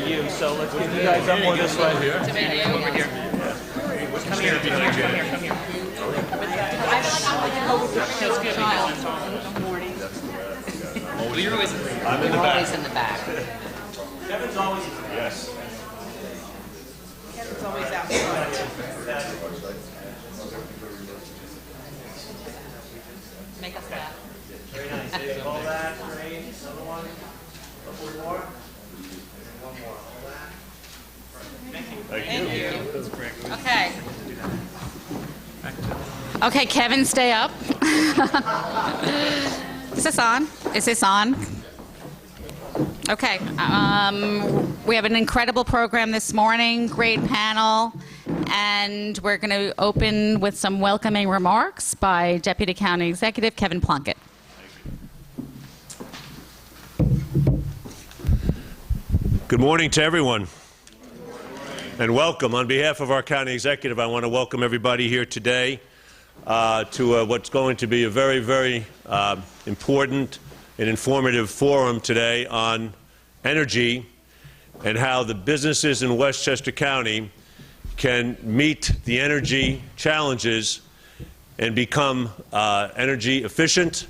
you, so let's get you guys up more this way. Over here. Come here, come here. Feels good. Good morning. You're always in the back. I'm in the Always back. in the back. Kevin's always, yes. Kevin's always out front. Make us laugh. Very nice. Dave, all that, great. Another one. Couple more. One more. All that. Thank you. Okay. Okay, Kevin, stay up. Is this on? Is this on? Okay. We have an incredible program this morning, great panel, and we're going to open with some welcoming remarks by Deputy County Executive Kevin Plunkett. Good morning to everyone, and welcome. On behalf of our county executive, I want to welcome everybody here today to what's going to be a very, very important and informative forum today on energy and how the businesses in Westchester County can meet the energy challenges and become energy efficient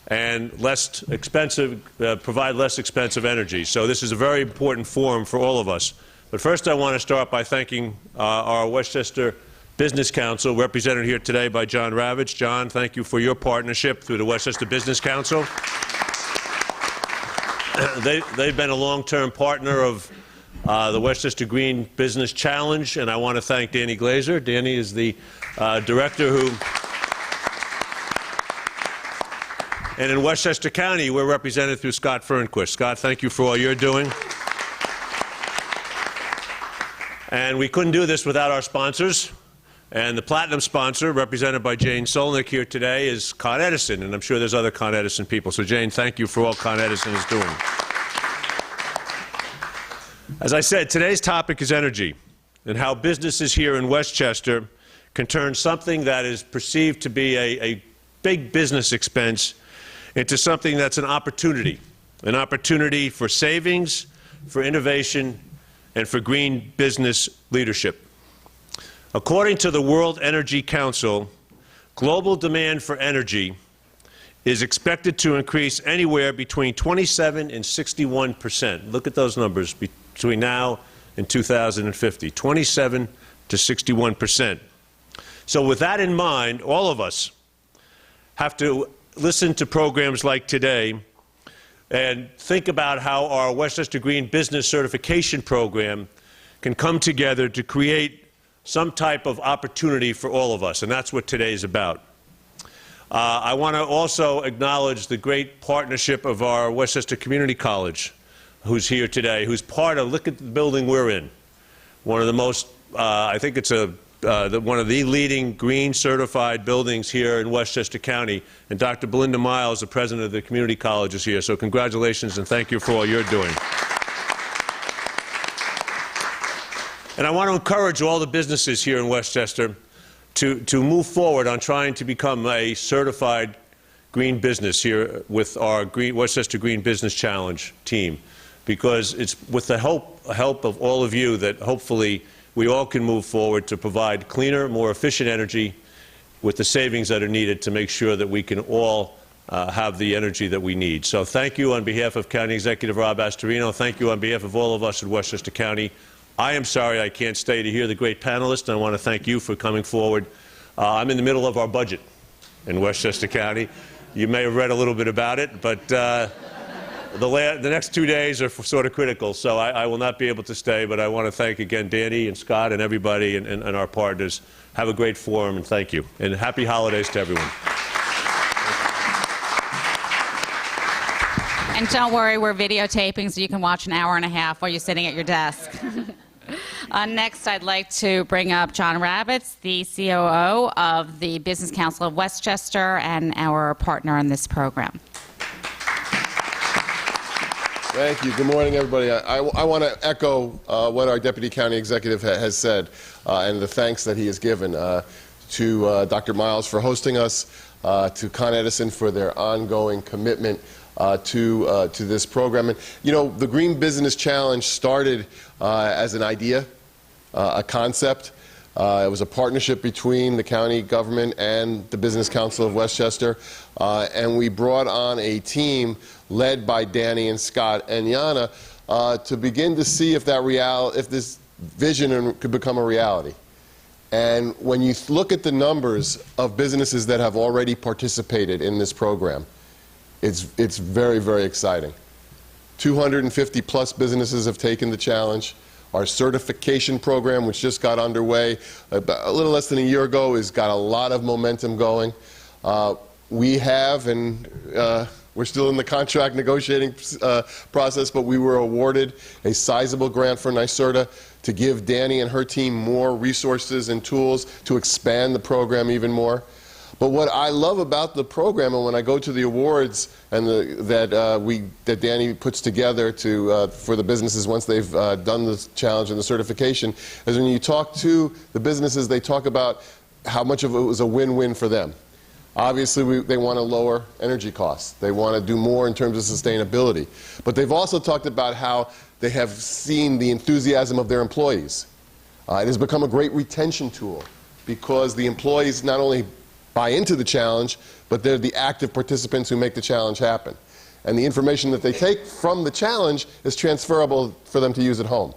and less expensive, provide less expensive energy. So this is a very important forum for all of us. But first I want to start by thanking our Westchester Business Council, represented here today by John Ravitch. John, thank you for your partnership through the Westchester Business Council. They've been a long-term partner of the Westchester Green Business Challenge, and I want to thank Danny Glazer. Danny is the director who... And in Westchester County, we're represented through Scott Fernquist. Scott, thank you for all you're doing. And we couldn't do this without our sponsors. And the platinum sponsor, represented by Jane Solnick here today, is Con Edison. And I'm sure there's other Con Edison people. So, Jane, thank you for all Con Edison is doing. As I said, today's topic is energy and how businesses here in Westchester can turn something that is perceived to be a big business expense into something that's an opportunity for savings, for innovation, and for green business leadership. According to the World Energy Council, global demand for energy is expected to increase anywhere between 27 and 61%. Look at those numbers between now and 2050, 27 to 61%. So with that in mind, all of us have to listen to programs like today and think about how our Westchester Green Business Certification Program can come together to create some type of opportunity for all of us, and that's what today is about. I want to also acknowledge the great partnership of our Westchester Community College, who's here today, who's part of, look at the building we're in, one of the most, I think it's one of the leading green certified buildings here in Westchester County, and Dr. Belinda Miles, the president of the community college, is here. So congratulations and thank you for all you're doing. And I want to encourage all the businesses here in Westchester to move forward on trying to become a certified green business here with our Westchester Green Business Challenge team, because it's with the help of all of you that hopefully we all can move forward to provide cleaner, more efficient energy with the savings that are needed to make sure that we can all have the energy that we need. So thank you on behalf of County Executive Rob Astorino. Thank you on behalf of all of us in Westchester County. I am sorry I can't stay to hear the great panelists, and I want to thank you for coming forward. I'm in the middle of our budget in Westchester County. You may have read a little bit about it, but the next 2 days are sort of critical, so I will not be able to stay, but I want to thank again Danny and Scott and everybody and our partners. Have a great forum, and thank you. And happy holidays to everyone. And don't worry, we're videotaping, so you can watch an hour and a half while you're sitting at your desk. Next, I'd like to bring up John Ravitch, the COO of the Business Council of Westchester and our partner in this program. Thank you. Good morning, everybody. I want to echo what our Deputy County Executive has said and the thanks that he has given to Dr. Miles for hosting us, to Con Edison for their ongoing commitment to this program. And you know, the Green Business Challenge started as an idea, a concept. It was a partnership between the county government and the Business Council of Westchester, and we brought on a team led by Danny and Scott and Yana to begin to see if if this vision could become a reality. And when you look at the numbers of businesses that have already participated in this program, it's very, very exciting. 250 plus businesses have taken the challenge. Our certification program, which just got underway a little less than a year ago, has got a lot of momentum going. We have, and we're still in the contract negotiating process, but we were awarded a sizable grant for NYSERDA to give Danny and her team more resources and tools to expand the program even more. But what I love about the program, and when I go to the awards and that Danny puts together for the businesses once they've done the challenge and the certification, is when you talk to the businesses, they talk about how much of it was a win-win for them. Obviously, they want to lower energy costs. They want to do more in terms of sustainability. But they've also talked about how they have seen the enthusiasm of their employees. It has become a great retention tool because the employees not only buy into the challenge, but they're the active participants who make the challenge happen. And the information that they take from the challenge is transferable for them to use at home.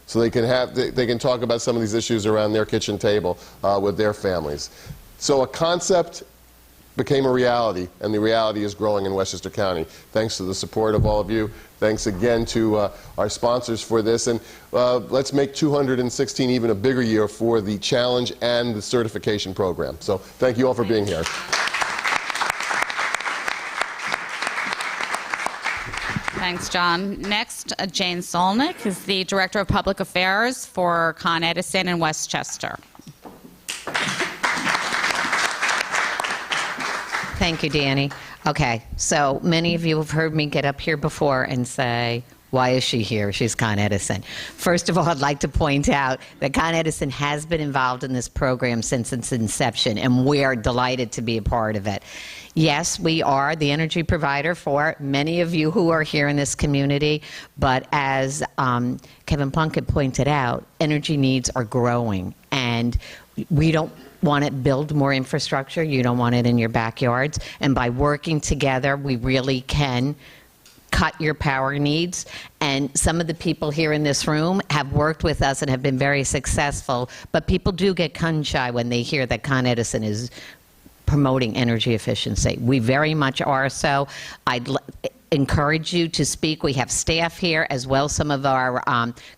So they can talk about some of these issues around their kitchen table with their families. So a concept became a reality, and the reality is growing in Westchester County. Thanks to the support of all of you. Thanks again to our sponsors for this. And let's make 2016 even a bigger year for the challenge and the certification program. So thank you all for being here. Thanks, John. Next, Jane Solnick is the Director of Public Affairs for Con Edison in Westchester. Thank you, Danny. Okay, so many of you have heard me get up here before and say, why is she here? She's Con Edison. First of all, I'd like to point out that Con Edison has been involved in this program since its inception, and we are delighted to be a part of it. Yes, we are the energy provider for many of you who are here in this community, but as Kevin Plunkett pointed out, energy needs are growing, and we don't want to build more infrastructure. You don't want it in your backyards. And by working together, we really can cut your power needs. And some of the people here in this room have worked with us and have been very successful. But people do get gun-shy when they hear that Con Edison is promoting energy efficiency. We very much are so. I'd encourage you to speak. We have staff here as well, some of our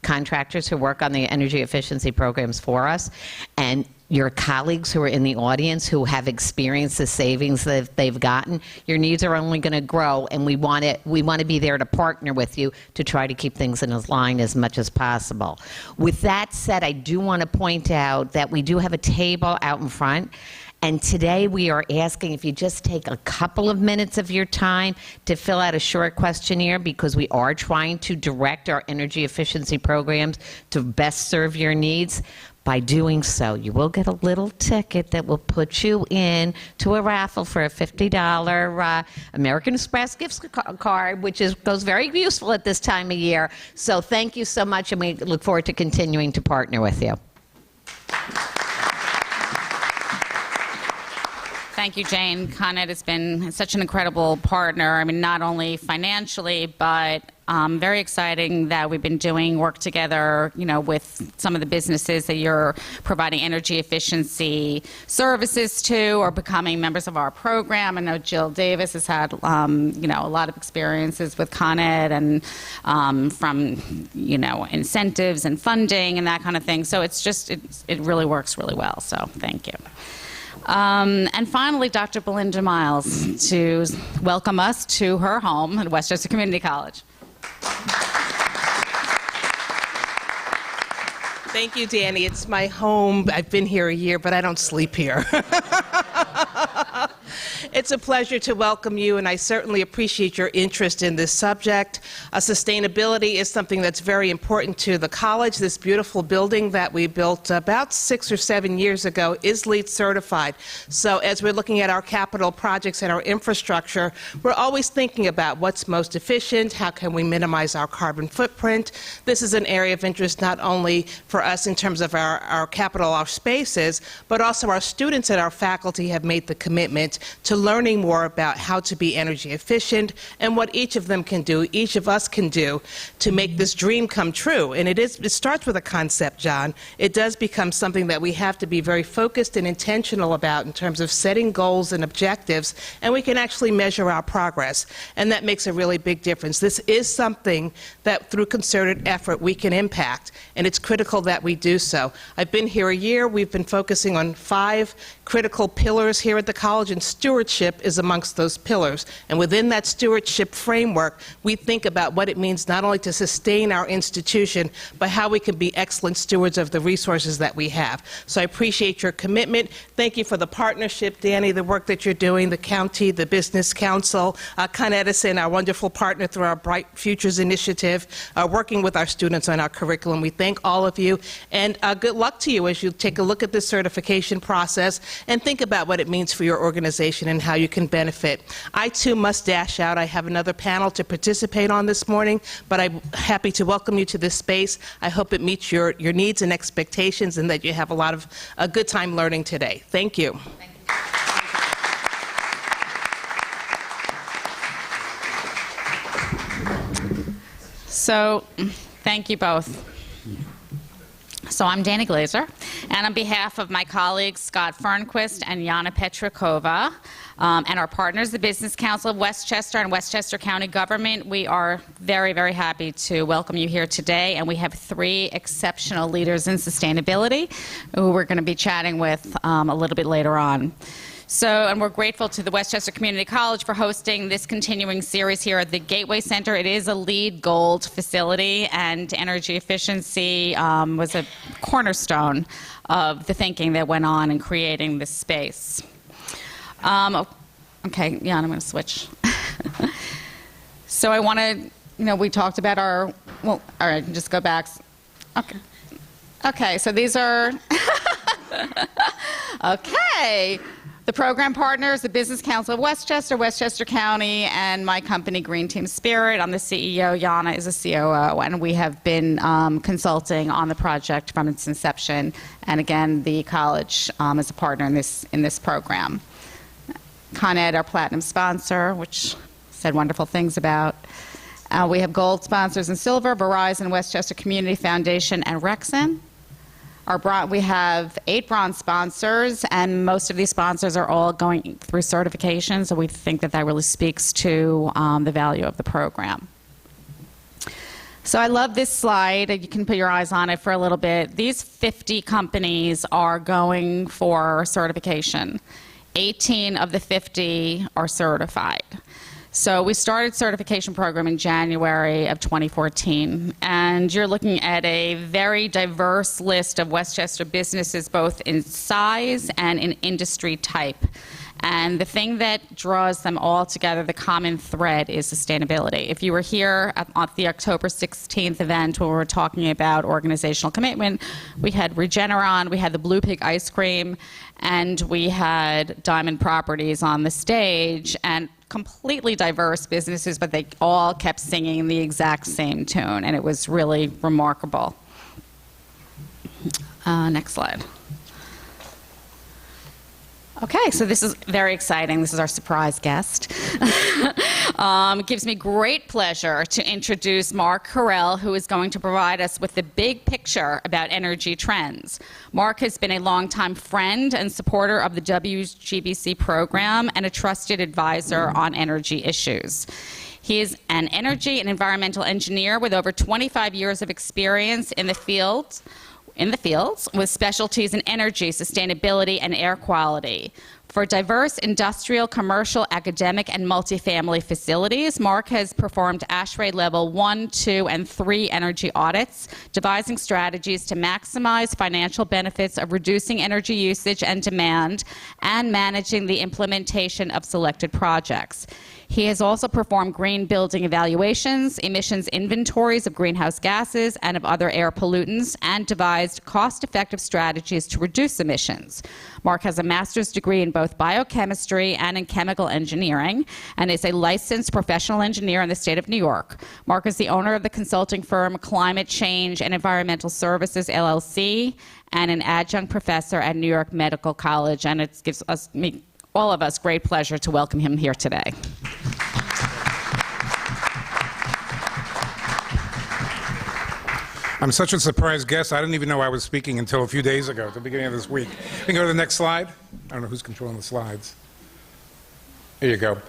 contractors who work on the energy efficiency programs for us. And your colleagues who are in the audience who have experienced the savings that they've gotten, your needs are only going to grow, and we want to be there to partner with you to try to keep things in line as much as possible. With that said, I do want to point out that we do have a table out in front. And today we are asking if you just take a couple of minutes of your time to fill out a short questionnaire, because we are trying to direct our energy efficiency programs to best serve your needs. By doing so, you will get a little ticket that will put you in to a raffle for a $50 American Express gift card, which goes very useful at this time of year. So thank you so much, and we look forward to continuing to partner with you. Thank you, Jane. Con Ed has been such an incredible partner. I mean, not only financially, but very exciting that we've been doing work together, you know, with some of the businesses that you're providing energy efficiency services to or becoming members of our program. I know Jill Davis has had, you know, a lot of experiences with Con Ed and from, you know, incentives and funding and that kind of thing. So it's just, it really works really well. So thank you. And finally, Dr. Belinda Miles to welcome us to her home at Westchester Community College. Thank you, Danny. It's my home. I've been here a year, but I don't sleep here. It's a pleasure to welcome you, and I certainly appreciate your interest in this subject. Sustainability is something that's very important to the college. This beautiful building that we built about 6 or 7 years ago is LEED certified. So as we're looking at our capital projects and our infrastructure, we're always thinking about what's most efficient, how can we minimize our carbon footprint. This is an area of interest not only for us in terms of our capital, our spaces, but also our students and our faculty have made the commitment to learning more about how to be energy efficient and what each of them can do, each of us can do to make this dream come true. And it starts with a concept, John. It does become something that we have to be very focused and intentional about in terms of setting goals and objectives, and we can actually measure our progress. And that makes a really big difference. This is something that through concerted effort we can impact, and it's critical that we do so. I've been here a year. We've been focusing on 5 critical pillars here at the college, and stewardship is amongst those pillars. And within that stewardship framework, we think about what it means not only to sustain our institution, but how we can be excellent stewards of the resources that we have. So I appreciate your commitment. Thank you for the partnership, Danny, the work that you're doing, the county, the Business Council, Con Edison, our wonderful partner through our Bright Futures Initiative, working with our students on our curriculum. We thank all of you, and good luck to you as you take a look at this certification process and think about what it means for your organization and how you can benefit. I, too, must dash out. I have another panel to participate on this morning, but I'm happy to welcome you to this space. I hope it meets your needs and expectations and that you have a lot of a good time learning today. Thank you. Thank you. So, thank you both. So I'm Danny Glazer, and on behalf of my colleagues Scott Fernquist and Yana Petrakova, and our partners, the Business Council of Westchester and Westchester County Government, we are very, very happy to welcome you here today. And we have 3 exceptional leaders in sustainability who we're going to be chatting with a little bit later on. So, and we're grateful to the Westchester Community College for hosting this continuing series here at the Gateway Center. It is a LEED Gold facility, and energy efficiency was a cornerstone of the thinking that went on in creating this space. Okay, yeah, I'm going to switch. So I want to, we talked about our, well, all right, just go back. Okay. Okay, so these are, okay. The program partners, the Business Council of Westchester, Westchester County, and my company, Green Team Spirit. I'm the CEO. Yana is a COO, and we have been consulting on the project from its inception. And again, the college is a partner in this program. Con Ed, our platinum sponsor, which said wonderful things about. We have gold sponsors and silver: Verizon, Westchester Community Foundation, and Rexon. We have 8 bronze sponsors, and most of these sponsors are all going through certification, so we think that really speaks to the value of the program. So I love this slide. You can put your eyes on it for a little bit. These 50 companies are going for certification. 18 of the 50 are certified. So we started certification program in January of 2014, and you're looking at a very diverse list of Westchester businesses, both in size and in industry type. And the thing that draws them all together, the common thread, is sustainability. If you were here at the October 16th event where we were talking about organizational commitment, we had Regeneron, we had the Blue Pig ice cream, and we had Diamond Properties on the stage, and completely diverse businesses, but they all kept singing the exact same tune, and it was really remarkable. Next slide. Okay, so this is very exciting. This is our surprise guest. It gives me great pleasure to introduce Mark Carell, who is going to provide us with the big picture about energy trends. Mark has been a longtime friend and supporter of the WGBC program and a trusted advisor on energy issues. He is an energy and environmental engineer with over 25 years of experience in the field, in the fields with specialties in energy, sustainability, and air quality. For diverse industrial, commercial, academic, and multifamily facilities, Mark has performed ASHRAE Level 1, 2, and 3 energy audits, devising strategies to maximize financial benefits of reducing energy usage and demand, and managing the implementation of selected projects. He has also performed green building evaluations, emissions inventories of greenhouse gases and of other air pollutants, and devised cost-effective strategies to reduce emissions. Mark has a master's degree in both biochemistry and in chemical engineering, and is a licensed professional engineer in the state of New York. Mark is the owner of the consulting firm Climate Change and Environmental Services, LLC, and an adjunct professor at New York Medical College, and it gives us, all of us, great pleasure to welcome him here today. I'm such a surprise guest. I didn't even know I was speaking until a few days ago, at the beginning of this week. You can go to the next slide. I don't know who's controlling the slides. There you go.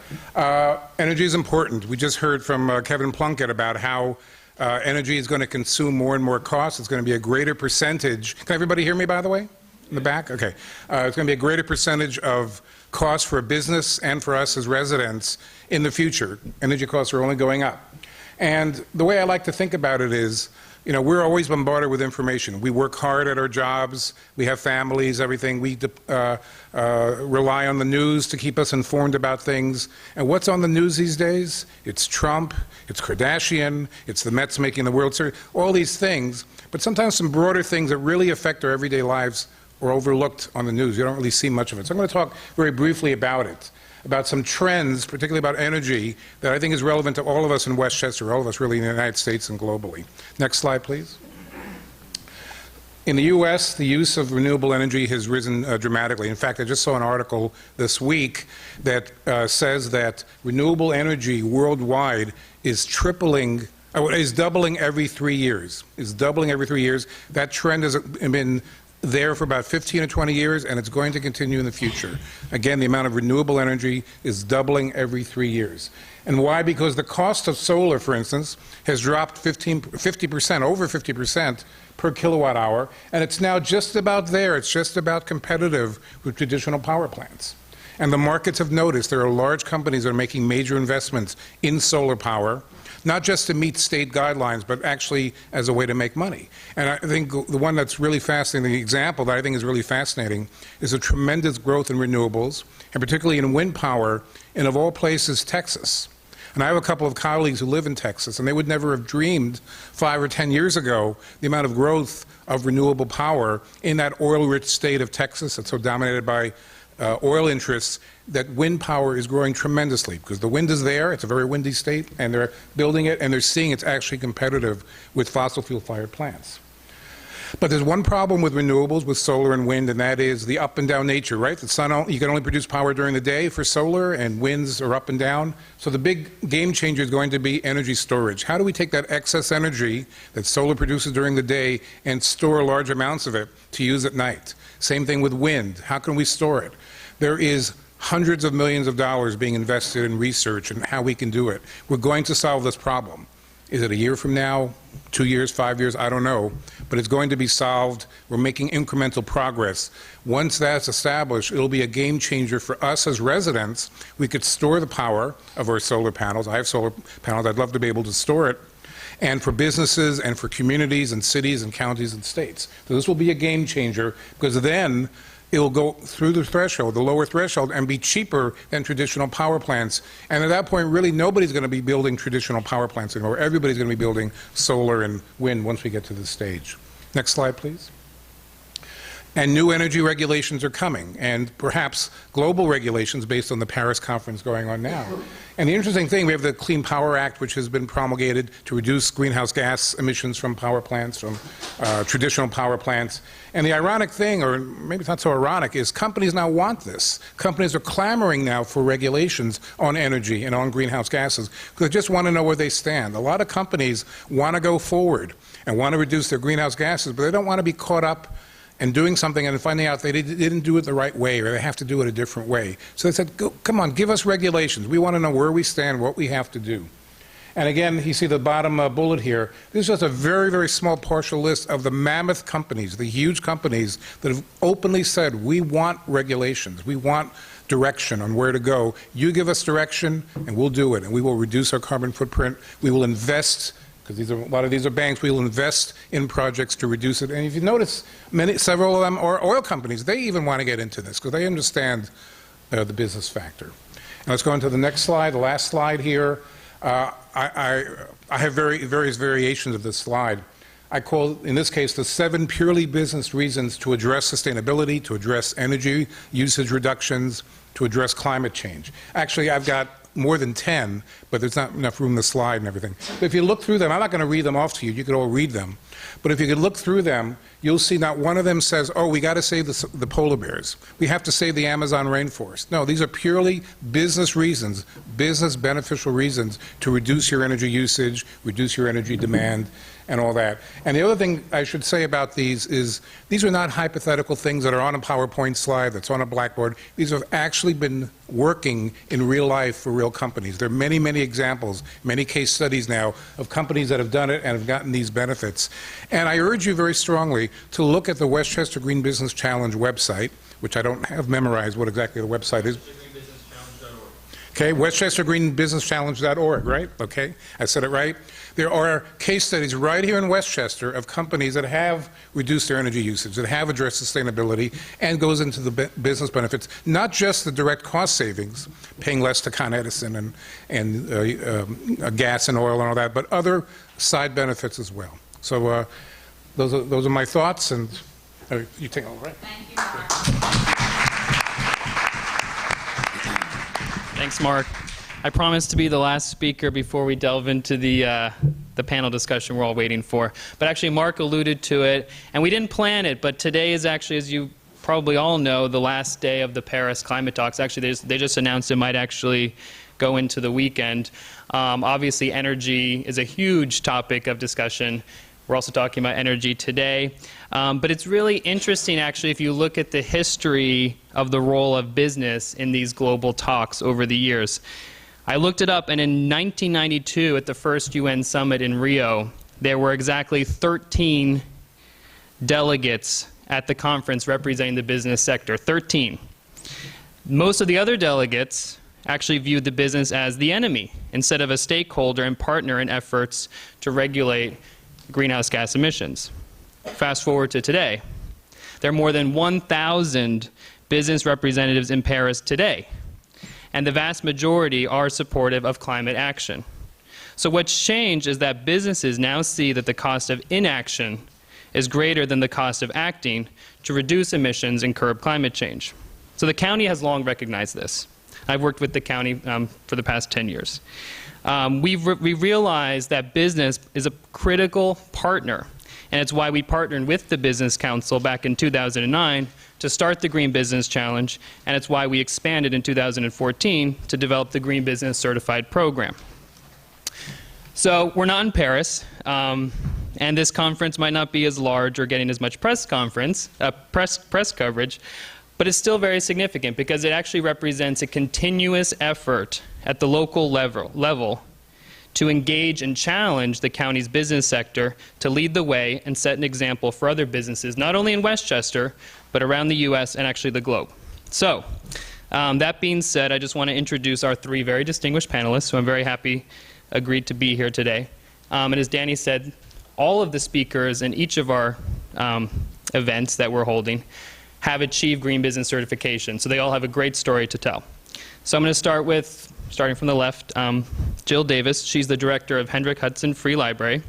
Energy is important. We just heard from Kevin Plunkett about how energy is going to consume more and more costs. It's going to be a greater percentage. Can everybody hear me, by the way? In the back? Okay. It's going to be a greater percentage of costs for a business and for us as residents in the future. Energy costs are only going up. And the way I like to think about it is, you know, we're always bombarded with information. We work hard at our jobs. We have families, everything. We rely on the news to keep us informed about things. And what's on the news these days? It's Trump, it's Kardashian, it's the Mets making the World Series, all these things. But sometimes some broader things that really affect our everyday lives are overlooked on the news. You don't really see much of it. So I'm going to talk very briefly about it, about some trends, particularly about energy, that I think is relevant to all of us in Westchester, all of us really in the United States and globally. Next slide, please. In the U.S., the use of renewable energy has risen dramatically. In fact, I just saw an article this week that says that renewable energy worldwide is doubling every 3 years. Is doubling every 3 years. That trend has been there for about 15 or 20 years, and it's going to continue in the future. Again, the amount of renewable energy is doubling every 3 years. And why? Because the cost of solar, for instance, has dropped 50%, over 50% per kilowatt hour, and it's now just about there. It's just about competitive with traditional power plants. And the markets have noticed there are large companies that are making major investments in solar power, not just to meet state guidelines, but actually as a way to make money. And I think the one that's really fascinating, the example that I think is really fascinating, is the tremendous growth in renewables, and particularly in wind power, in, of all places, Texas. And I have a couple of colleagues who live in Texas, and they would never have dreamed 5 or 10 years ago the amount of growth of renewable power in that oil-rich state of Texas that's so dominated by oil interests, that wind power is growing tremendously because the wind is there. It's a very windy state, and they're building it, and they're seeing it's actually competitive with fossil fuel-fired plants. But there's one problem with renewables, with solar and wind, and that is the up and down nature, right? The sun, you can only produce power during the day for solar, and winds are up and down. So the big game changer is going to be energy storage. How do we take that excess energy that solar produces during the day and store large amounts of it to use at night? Same thing with wind. How can we store it? There is hundreds of millions of dollars being invested in research and how we can do it. We're going to solve this problem. Is it a year from now, 2 years, 5 years? I don't know. But it's going to be solved. We're making incremental progress. Once that's established, it'll be a game changer for us as residents. We could store the power of our solar panels. I have solar panels. I'd love to be able to store it. And for businesses and for communities and cities and counties and states. So this will be a game changer because then it'll go through the threshold, the lower threshold, and be cheaper than traditional power plants. And at that point, really, nobody's going to be building traditional power plants anymore. Everybody's going to be building solar and wind once we get to this stage. Next slide, please. And new energy regulations are coming, and perhaps global regulations based on the Paris conference going on now. And the interesting thing, we have the Clean Power Act, which has been promulgated to reduce greenhouse gas emissions from power plants, from traditional power plants. And the ironic thing, or maybe it's not so ironic, is companies now want this. Companies are clamoring now for regulations on energy and on greenhouse gases because they just want to know where they stand. A lot of companies want to go forward and want to reduce their greenhouse gases, but they don't want to be caught up and doing something and finding out they didn't do it the right way or they have to do it a different way. So they said, come on, give us regulations. We want to know where we stand, what we have to do. And again, you see the bottom bullet here. This is just a very, very small partial list of the mammoth companies, the huge companies that have openly said, we want regulations, we want direction on where to go. You give us direction, and we'll do it, and we will reduce our carbon footprint. We will invest, because a lot of these are banks, we will invest in projects to reduce it. And if you notice, several of them are oil companies. They even want to get into this because they understand the business factor. And let's go on to the next slide, the last slide here. I have various variations of this slide. I call, in this case, the 7 purely business reasons to address sustainability, to address energy usage reductions, to address climate change. Actually, I've got more than 10, but there's not enough room to slide and everything. But if you look through them, I'm not going to read them off to you. You could all read them. But if you could look through them, you'll see not one of them says, oh, we got to save the polar bears. We have to save the Amazon rainforest. No, these are purely business reasons, business beneficial reasons to reduce your energy usage, reduce your energy demand, and all that. And the other thing I should say about these is these are not hypothetical things that are on a PowerPoint slide that's on a blackboard. These have actually been working in real life for real companies. There are many, many examples, many case studies now of companies that have done it and have gotten these benefits. And I urge you very strongly to look at the Westchester Green Business Challenge website, which I don't have memorized what exactly the website is. Okay, WestchesterGreenBusinessChallenge.org, right? Okay, I said it right. There are case studies right here in Westchester of companies that have reduced their energy usage, that have addressed sustainability, and goes into the business benefits, not just the direct cost savings, paying less to Con Edison and gas and oil and all that, but other side benefits as well. So those are my thoughts, and you take it over, right? Thank you, Mark. Thanks, Mark. I promise to be the last speaker before we delve into the panel discussion we're all waiting for. But actually, Mark alluded to it, and we didn't plan it, but today is actually, as you probably all know, the last day of the Paris climate talks. Actually, they just announced it might actually go into the weekend. Obviously, energy is a huge topic of discussion. We're also talking about energy today. But it's really interesting, actually, if you look at the history of the role of business in these global talks over the years. I looked it up, and in 1992, at the first UN summit in Rio, there were exactly 13 delegates at the conference representing the business sector. 13. Most of the other delegates actually viewed the business as the enemy instead of a stakeholder and partner in efforts to regulate greenhouse gas emissions. Fast forward to today. There are more than 1,000 business representatives in Paris today, and the vast majority are supportive of climate action. So what's changed is that businesses now see that the cost of inaction is greater than the cost of acting to reduce emissions and curb climate change. So the county has long recognized this. I've worked with the county for the past 10 years. We realized that business is a critical partner, and it's why we partnered with the Business Council back in 2009 to start the Green Business Challenge, and it's why we expanded in 2014 to develop the Green Business Certified Program. So we're not in Paris, and this conference might not be as large or getting as much press coverage, but it's still very significant because it actually represents a continuous effort at the local level to engage and challenge the county's business sector to lead the way and set an example for other businesses, not only in Westchester, but around the U.S. and actually the globe. So, that being said, I just want to introduce our 3 very distinguished panelists, who I'm very happy agreed to be here today. And as Danny said, all of the speakers in each of our events that we're holding have achieved Green Business certification, so they all have a great story to tell. So I'm going to start with, starting from the left, Jill Davis. She's the director of Hendrick Hudson Free Library.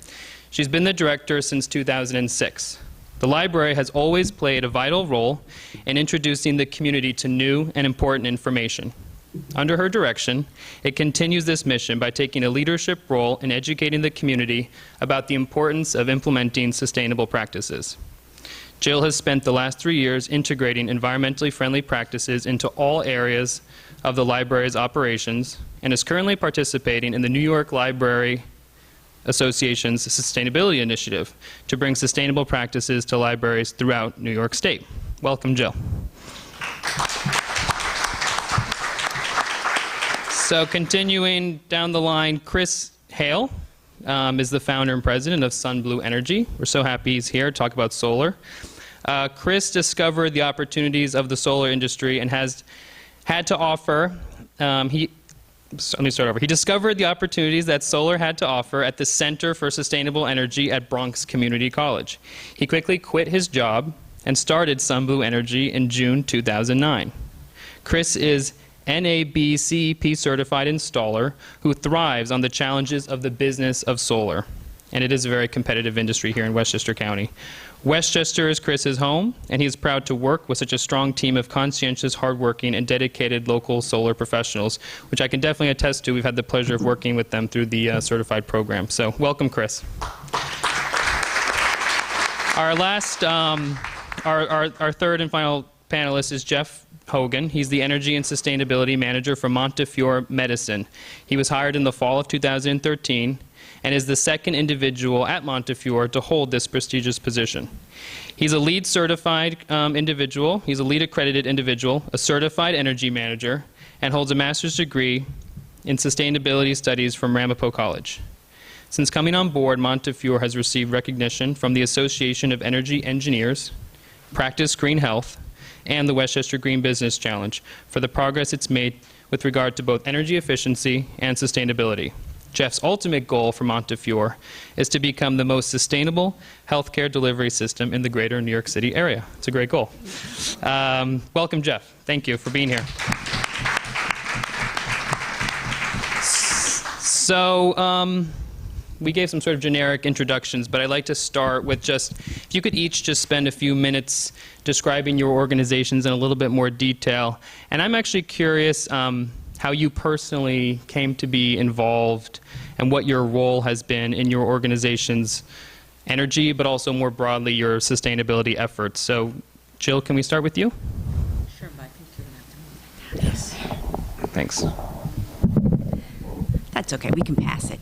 She's been the director since 2006. The library has always played a vital role in introducing the community to new and important information. Under her direction, it continues this mission by taking a leadership role in educating the community about the importance of implementing sustainable practices. Jill has spent the last 3 years integrating environmentally friendly practices into all areas of the library's operations and is currently participating in the New York Library Association's Sustainability Initiative to bring sustainable practices to libraries throughout New York State. Welcome, Jill. So continuing down the line, Chris Hale is the founder and president of Sun Blue Energy. We're so happy he's here to talk about solar. Chris discovered the opportunities of the solar industry and has had to offer, let me start over. He discovered the opportunities that solar had to offer at the Center for Sustainable Energy at Bronx Community College. He quickly quit his job and started Sun Blue Energy in June 2009. Chris is NABCEP certified installer who thrives on the challenges of the business of solar. And it is a very competitive industry here in Westchester County. Westchester is Chris's home, and he is proud to work with such a strong team of conscientious, hardworking, and dedicated local solar professionals, which I can definitely attest to. We've had the pleasure of working with them through the certified program. So welcome, Chris. Our last, our third and final panelist is Jeff Hogan. He's the Energy and Sustainability Manager for Montefiore Medicine. He was hired in the fall of 2013 and is the second individual at Montefiore to hold this prestigious position. He's a LEED certified individual, he's a LEED accredited individual, a certified energy manager, and holds a master's degree in sustainability studies from Ramapo College. Since coming on board, Montefiore has received recognition from the Association of Energy Engineers, Practice Green Health, and the Westchester Green Business Challenge for the progress it's made with regard to both energy efficiency and sustainability. Jeff's ultimate goal for Montefiore is to become the most sustainable healthcare delivery system in the greater New York City area. It's a great goal. Welcome, Jeff. Thank you for being here. So, we gave some sort of generic introductions, but I'd like to start with just, if you could each just spend a few minutes describing your organizations in a little bit more detail. And I'm actually curious how you personally came to be involved and what your role has been in your organization's energy, but also more broadly your sustainability efforts. So, Jill, can we start with you? Sure, but I think you're going to have to move. Yes. Thanks. That's okay. We can pass it.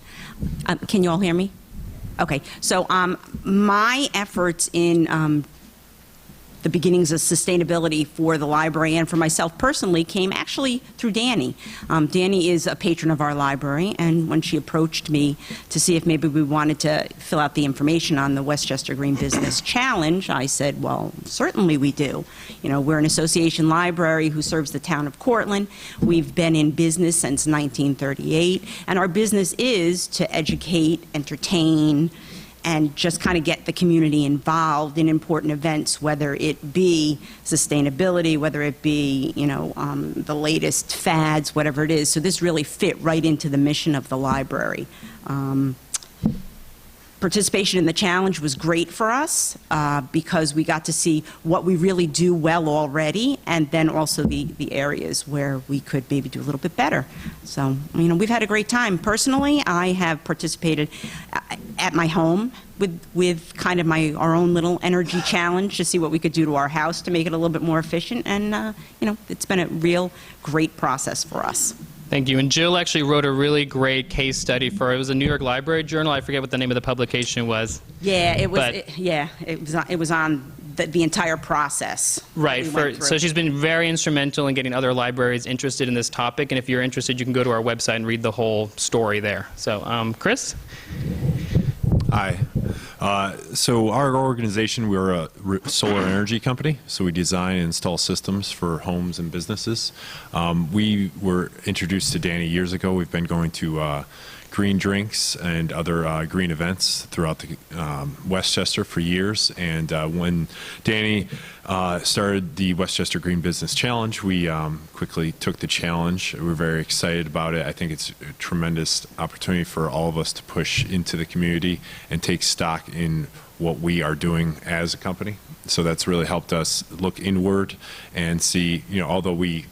Can you all hear me? Okay. So my efforts in the beginnings of sustainability for the library and for myself personally came actually through Danny. Danny is a patron of our library, and when she approached me to see if maybe we wanted to fill out the information on the Westchester Green Business Challenge, I said, well, certainly we do. You know, we're an association library who serves the town of Cortland. We've been in business since 1938, and our business is to educate, entertain, and just kind of get the community involved in important events, whether it be sustainability, whether it be, you know, the latest fads, whatever it is. So this really fit right into the mission of the library. Participation in the challenge was great for us because we got to see what we really do well already, and then also the areas where we could maybe do a little bit better. So, you know, we've had a great time. Personally, I have participated at my home with kind of our own little energy challenge to see what we could do to our house to make it a little bit more efficient, and you know, it's been a real great process for us. Thank you. And Jill actually wrote a really great case study for it was a New York Library Journal. I forget what the name of the publication was. Yeah, it was. It was on the entire process. Right. So she's been very instrumental in getting other libraries interested in this topic. And if you're interested, you can go to our website and read the whole story there. So, Chris? Hi. So our organization, we're a solar energy company. So we design and install systems for homes and businesses. We were introduced to Danny years ago. We've been going to green drinks and other green events throughout the Westchester for years. And when Danny started the Westchester Green Business Challenge, we quickly took the challenge. We're very excited about it. I think it's a tremendous opportunity for all of us to push into the community and take stock in what we are doing as a company. So that's really helped us look inward and see, you know, although we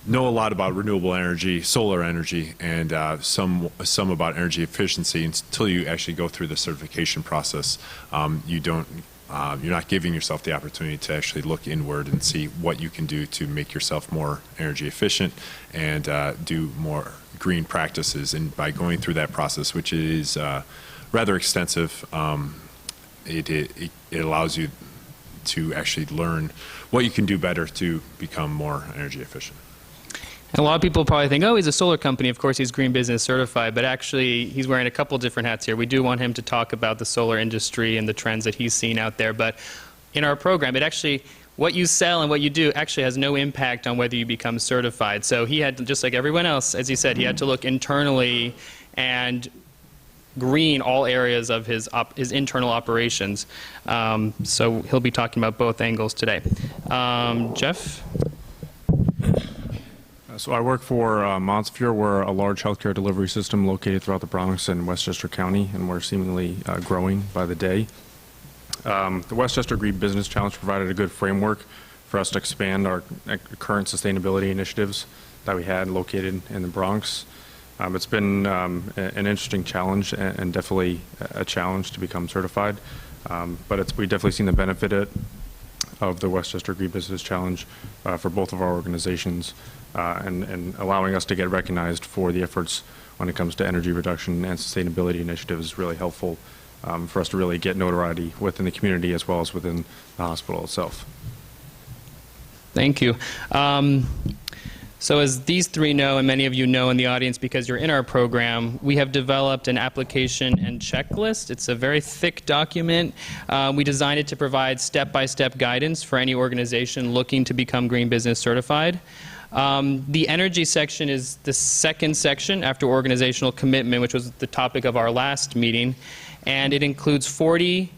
know a lot about renewable energy, solar energy, and some about energy efficiency, until you actually go through the certification process, you're not giving yourself the opportunity to actually look inward and see what you can do to make yourself more energy efficient and do more green practices. And by going through that process, which is rather extensive, it allows you to actually learn what you can do better to become more energy efficient. And a lot of people probably think, oh, he's a solar company. Of course, he's Green Business certified. But actually, he's wearing a couple different hats here. We do want him to talk about the solar industry and the trends that he's seen out there. But in our program, it actually, what you sell and what you do actually has no impact on whether you become certified. So he had to, just like everyone else, as he said, he had to look internally and green all areas of his internal operations. So he'll be talking about both angles today. Jeff? So I work for Montefiore. We're a large healthcare delivery system located throughout the Bronx and Westchester County, and we're seemingly growing by the day. The Westchester Green Business Challenge provided a good framework for us to expand our current sustainability initiatives that we had located in the Bronx. It's been an interesting challenge and definitely a challenge to become certified, but we've definitely seen the benefit of the Westchester Green Business Challenge for both of our organizations. And allowing us to get recognized for the efforts when it comes to energy reduction and sustainability initiatives is really helpful for us to really get notoriety within the community as well as within the hospital itself. Thank you. So as these three know, and many of you know in the audience because you're in our program, we have developed an application and checklist. It's a very thick document. We designed it to provide step-by-step guidance for any organization looking to become Green Business certified. The energy section is the second section after organizational commitment, which was the topic of our last meeting, and it includes 40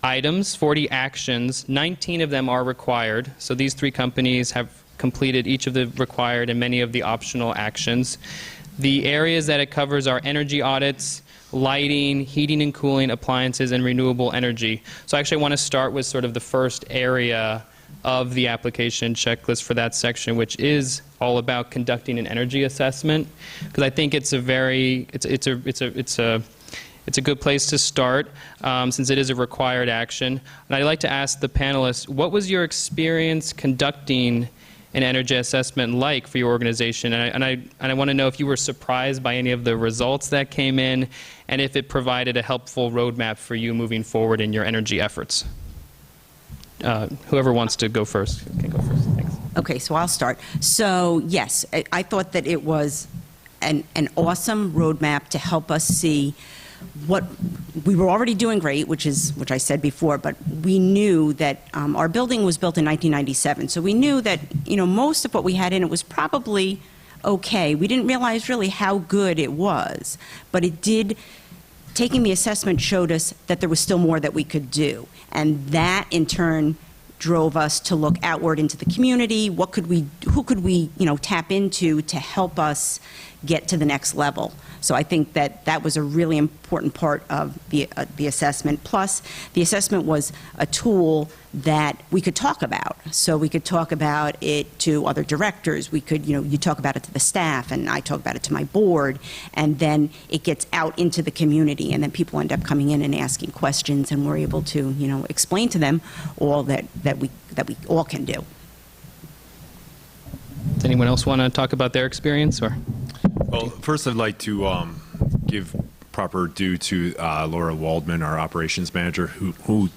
items, 40 actions. 19 of them are required, so these three companies have completed each of the required and many of the optional actions. The areas that it covers are energy audits, lighting, heating and cooling, appliances, and renewable energy. So actually I want to start with sort of the first area of the application checklist for that section, which is all about conducting an energy assessment, because I think it's a good place to start since it is a required action. And I'd like to ask the panelists, what was your experience conducting an energy assessment like for your organization? And I want to know if you were surprised by any of the results that came in, and if it provided a helpful roadmap for you moving forward in your energy efforts. Whoever wants to go first can go first. Thanks. Okay, so I'll start. So yes, I thought that it was an awesome roadmap to help us see what we were already doing great, which I said before, but we knew that our building was built in 1997, so we knew that most of what we had in it was probably okay. We didn't realize really how good it was, but it did. Taking the assessment showed us that there was still more that we could do, and that in turn drove us to look outward into the community. Who could we tap into to help us get to the next level? So I think that was a really important part of the assessment. Plus, the assessment was a tool that we could talk about. So we could talk about it to other directors. We could, you talk about it to the staff, and I talk about it to my board, and then it gets out into the community, and then people end up coming in and asking questions, and we're able to, explain to them all that we all can do. Does anyone else want to talk about their experience, or? Well, first I'd like to give proper due to Laura Waldman, our operations manager, who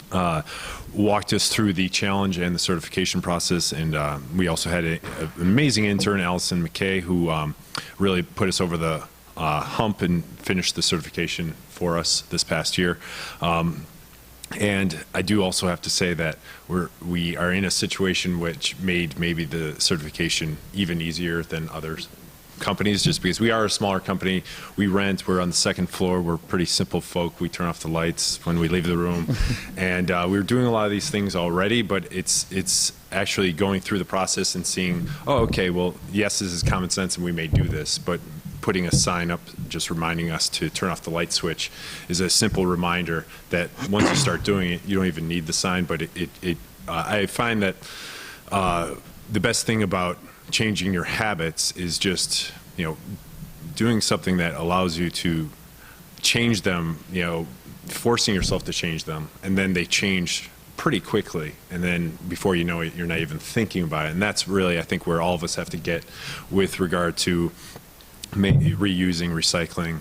walked us through the challenge and the certification process. And we also had an amazing intern, Allison McKay, who really put us over the hump and finished the certification for us this past year. And I do also have to say that we are in a situation which made maybe the certification even easier than others. Companies, just because we are a smaller company, we rent, we're on the second floor, we're pretty simple folk, we turn off the lights when we leave the room, and we're doing a lot of these things already, but it's actually going through the process and seeing, oh, okay, well, yes, this is common sense and we may do this, but putting a sign up just reminding us to turn off the light switch is a simple reminder that once you start doing it, you don't even need the sign, but I find that the best thing about changing your habits is just, doing something that allows you to change them, forcing yourself to change them, and then they change pretty quickly, and then before you know it, you're not even thinking about it. And that's really, I think, where all of us have to get with regard to reusing, recycling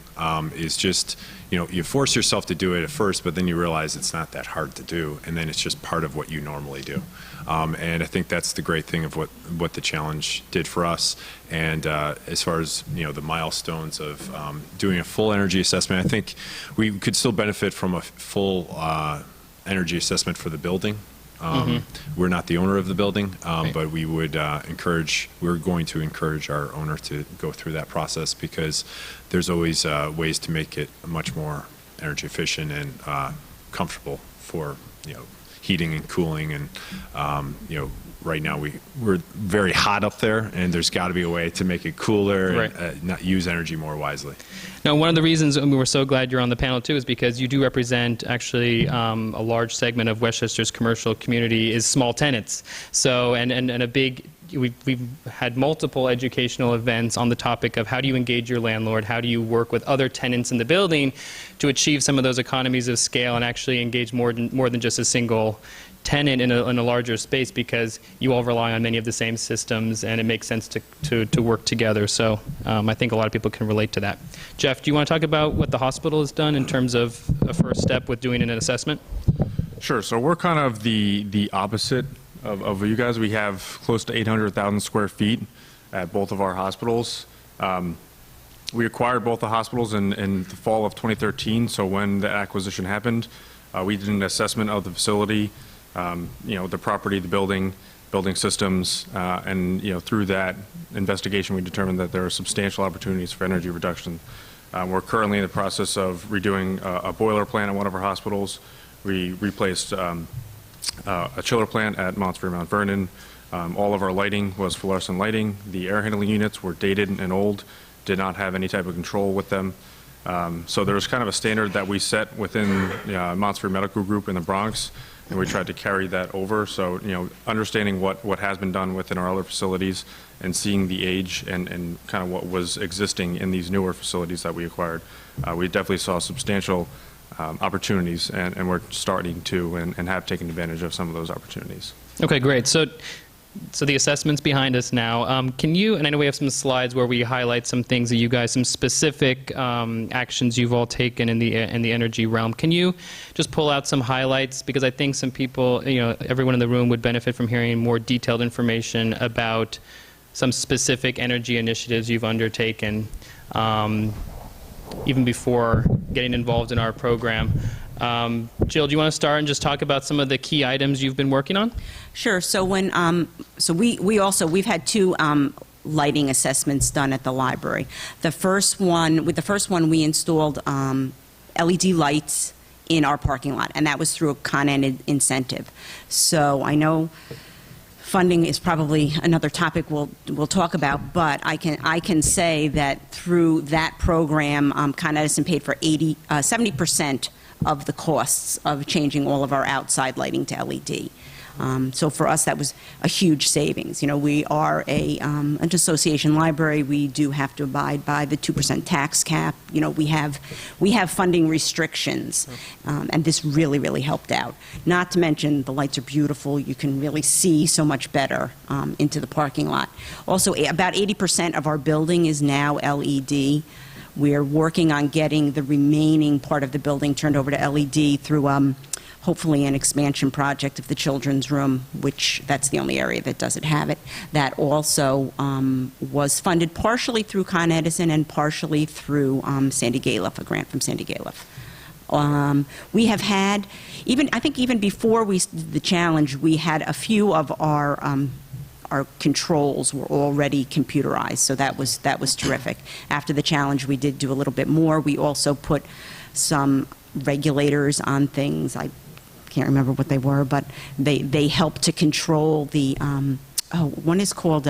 is just, you force yourself to do it at first, but then you realize it's not that hard to do, and then it's just part of what you normally do. And I think that's the great thing of what the challenge did for us. And as far as the milestones of doing a full energy assessment, I think we could still benefit from a full energy assessment for the building. We're not the owner of the building, but we would we're going to encourage our owner to go through that process, because there's always ways to make it much more energy efficient and comfortable for, heating and cooling. And, right now we're very hot up there, and there's got to be a way to make it cooler and not use energy more wisely. Now, one of the reasons we're so glad you're on the panel too is because you do represent actually a large segment of Westchester's commercial community is small tenants. So, and a big, we've had multiple educational events on the topic of how do you engage your landlord, how do you work with other tenants in the building to achieve some of those economies of scale and actually engage more than just a single tenant in a larger space, because you all rely on many of the same systems, and it makes sense to work together. So I think a lot of people can relate to that. Jeff, do you want to talk about what the hospital has done in terms of a first step with doing an assessment? Sure. So we're kind of the opposite of you guys. We have close to 800,000 square feet at both of our hospitals. We acquired both the hospitals in the fall of 2013. So when the acquisition happened, we did an assessment of the facility, the property, the building systems, and through that investigation, we determined that there are substantial opportunities for energy reduction. We're currently in the process of redoing a boiler plant at one of our hospitals. We replaced a chiller plant at Montefiore Mount Vernon. All of our lighting was fluorescent lighting. The air handling units were dated and old, did not have any type of control with them. So there was kind of a standard that we set within Montefiore Medical Group in the Bronx, and we tried to carry that over. So, understanding what has been done within our other facilities and seeing the age and kind of what was existing in these newer facilities that we acquired, we definitely saw substantial opportunities, and we're starting to and have taken advantage of some of those opportunities. Okay, great. So the assessment's behind us now. Can you, and I know we have some slides where we highlight some things that you guys, some specific actions you've all taken in the energy realm. Can you just pull out some highlights? Because I think some people, everyone in the room would benefit from hearing more detailed information about some specific energy initiatives you've undertaken, even before getting involved in our program. Jill, do you want to start and just talk about some of the key items you've been working on? Sure. So we've had two lighting assessments done at the library. With the first one we installed LED lights in our parking lot, and that was through a Con Ed incentive. So I know funding is probably another topic we'll talk about, but I can say that through that program, Con Edison paid for 70% of the costs of changing all of our outside lighting to LED. So for us, that was a huge savings. We are an association library. We do have to abide by the 2% tax cap. We have funding restrictions, and this really, really helped out. Not to mention the lights are beautiful. You can really see so much better into the parking lot. Also, about 80% of our building is now LED. We're working on getting the remaining part of the building turned over to LED through hopefully an expansion project of the children's room, which that's the only area that doesn't have it. That also was funded partially through Con Edison and partially through Sandy Galiff, a grant from Sandy Galiff. We have had, I think even before we did the challenge, we had a few of our controls were already computerized, so that was terrific. After the challenge, we did do a little bit more. We also put some regulators on things. I can't remember what they were, but they help to control the. One is called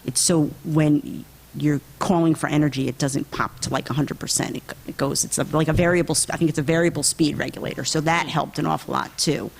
it's so when you're calling for energy, it doesn't pop to like 100%. It goes. It's like a variable. I think it's a variable speed regulator. So that helped an awful lot too.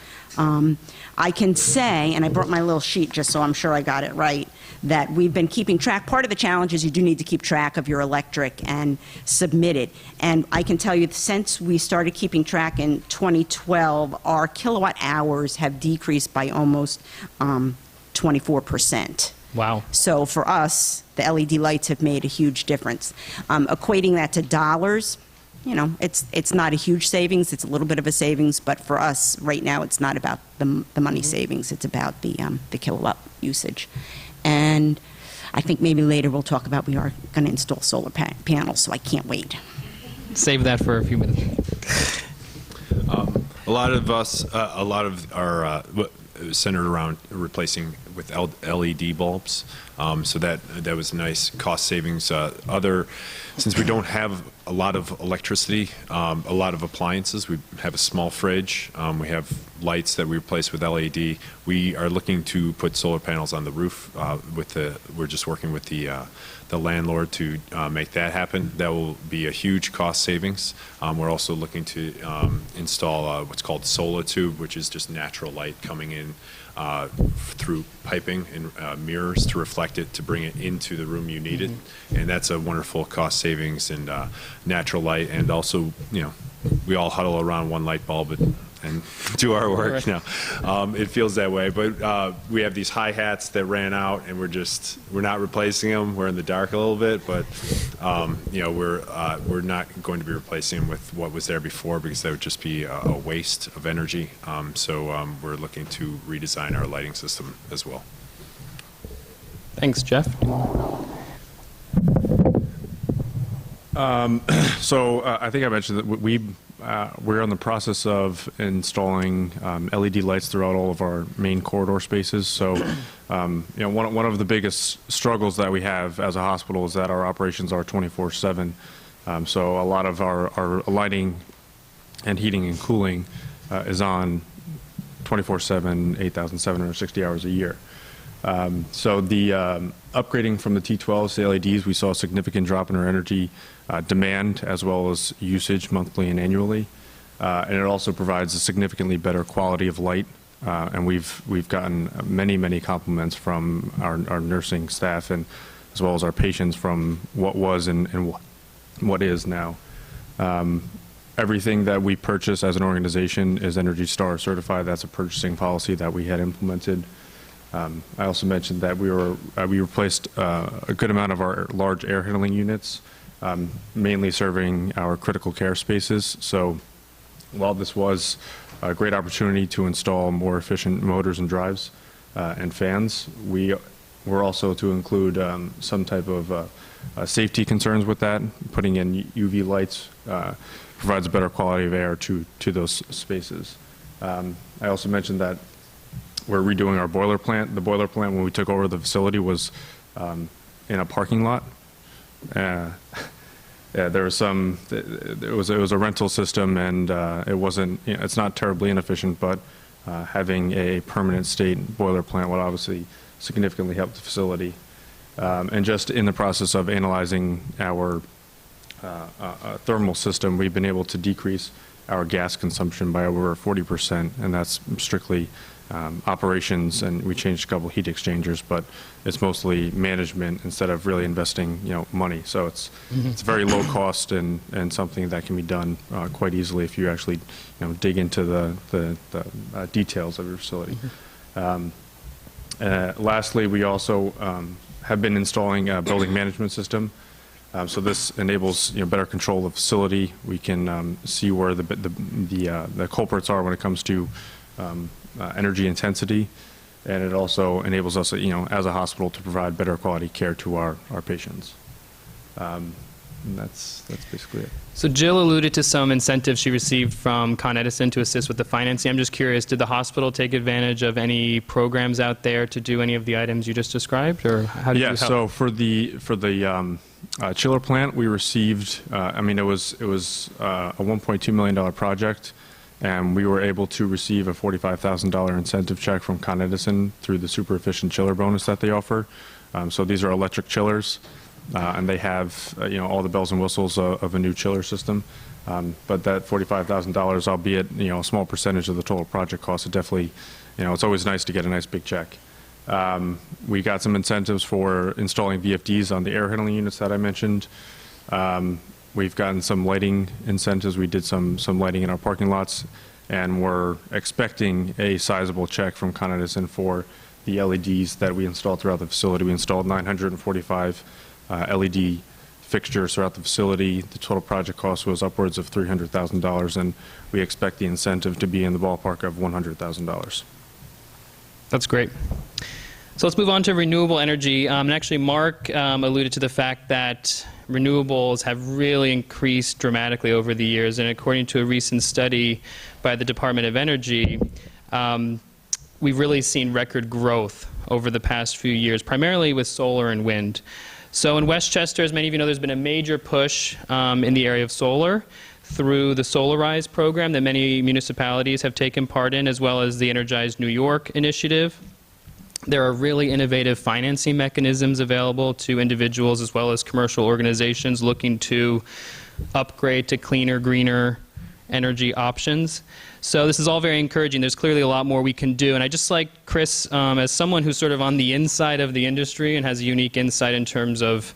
I can say, and I brought my little sheet just so I'm sure I got it right, that we've been keeping track. Part of the challenge is you do need to keep track of your electric and submit it. And I can tell you that since we started keeping track in 2012, our kilowatt hours have decreased by almost 24%. Wow. So for us, the LED lights have made a huge difference. Equating that to dollars, you know, it's not a huge savings. It's a little bit of a savings, but for us right now, it's not about the money savings. It's about the kilowatt usage. And I think maybe later we'll talk about we are going to install solar panels, so I can't wait. Save that for a few minutes. A lot of our centered around replacing with LED bulbs. So that was nice cost savings. Since we don't have a lot of electricity, a lot of appliances, we have a small fridge, we have lights that we replace with LED. We are looking to put solar panels on the roof. We're just working with the landlord to make that happen. That will be a huge cost savings. We're also looking to install what's called solar tube, which is just natural light coming in through piping and mirrors to reflect it, to bring it into the room you need it. And that's a wonderful cost savings and natural light. And also, you know, we all huddle around one light bulb and do our work now. It feels that way, but we have these hi-hats that ran out, and we're not replacing them. We're in the dark a little bit, but you know, we're not going to be replacing them with what was there before, because that would just be a waste of energy. So we're looking to redesign our lighting system as well. Thanks, Jeff. So I think I mentioned that we're in the process of installing LED lights throughout all of our main corridor spaces. So, you know, one of the biggest struggles that we have as a hospital is that our operations are 24/7. So a lot of our lighting and heating and cooling is on 24/7, 8,760 hours a year. So the upgrading from the T12s to LEDs, we saw a significant drop in our energy demand as well as usage monthly and annually. And it also provides a significantly better quality of light. And we've gotten many compliments from our nursing staff and as well as our patients from what was and what is now. Everything that we purchase as an organization is ENERGY STAR certified. That's a purchasing policy that we had implemented. I also mentioned that we replaced a good amount of our large air handling units, mainly serving our critical care spaces. So while this was a great opportunity to install more efficient motors and drives and fans, we were also to include some type of safety concerns with that. Putting in UV lights provides a better quality of air to those spaces. I also mentioned that we're redoing our boiler plant. The boiler plant, when we took over the facility, was in a parking lot. Yeah, there was it was a rental system, and it wasn't. You know, it's not terribly inefficient, but having a permanent state boiler plant would obviously significantly help the facility. And just in the process of analyzing our thermal system, we've been able to decrease our gas consumption by over 40%, and that's strictly operations, and we changed a couple heat exchangers, but it's mostly management instead of really investing, you know, money. So it's very low cost and something that can be done quite easily if you actually, you know, dig into the details of your facility. Lastly, we also have been installing a building management system. So this enables, you know, better control of the facility. We can see where the culprits are when it comes to energy intensity, and it also enables us, you know, as a hospital, to provide better quality care to our patients. And that's basically it. So Jill alluded to some incentives she received from Con Edison to assist with the financing. I'm just curious, did the hospital take advantage of any programs out there to do any of the items you just described, or how did you help? So for the chiller plant, we received. I mean, it was a $1.2 million project. And we were able to receive a $45,000 incentive check from Con Edison through the super efficient chiller bonus that they offer. So these are electric chillers, and they have you know, all the bells and whistles of a new chiller system. But that $45,000, albeit, you know, a small percentage of the total project cost, it definitely, you know, it's always nice to get a nice big check. We got some incentives for installing VFDs on the air handling units that I mentioned. We've gotten some lighting incentives. We did some lighting in our parking lots, and we're expecting a sizable check from Con Edison for the LEDs that we installed throughout the facility. We installed 945 LED fixtures throughout the facility. The total project cost was upwards of $300,000, and we expect the incentive to be in the ballpark of $100,000. That's great. So let's move on to renewable energy. And actually, Mark alluded to the fact that renewables have really increased dramatically over the years. And according to a recent study by the Department of Energy, we've really seen record growth over the past few years, primarily with solar and wind. So in Westchester, as many of you know, there's been a major push in the area of solar through the Solarize program that many municipalities have taken part in, as well as the Energize New York initiative. There are really innovative financing mechanisms available to individuals as well as commercial organizations looking to upgrade to cleaner, greener energy options. So this is all very encouraging. There's clearly a lot more we can do. And I just like Chris, as someone who's sort of on the inside of the industry and has a unique insight in terms of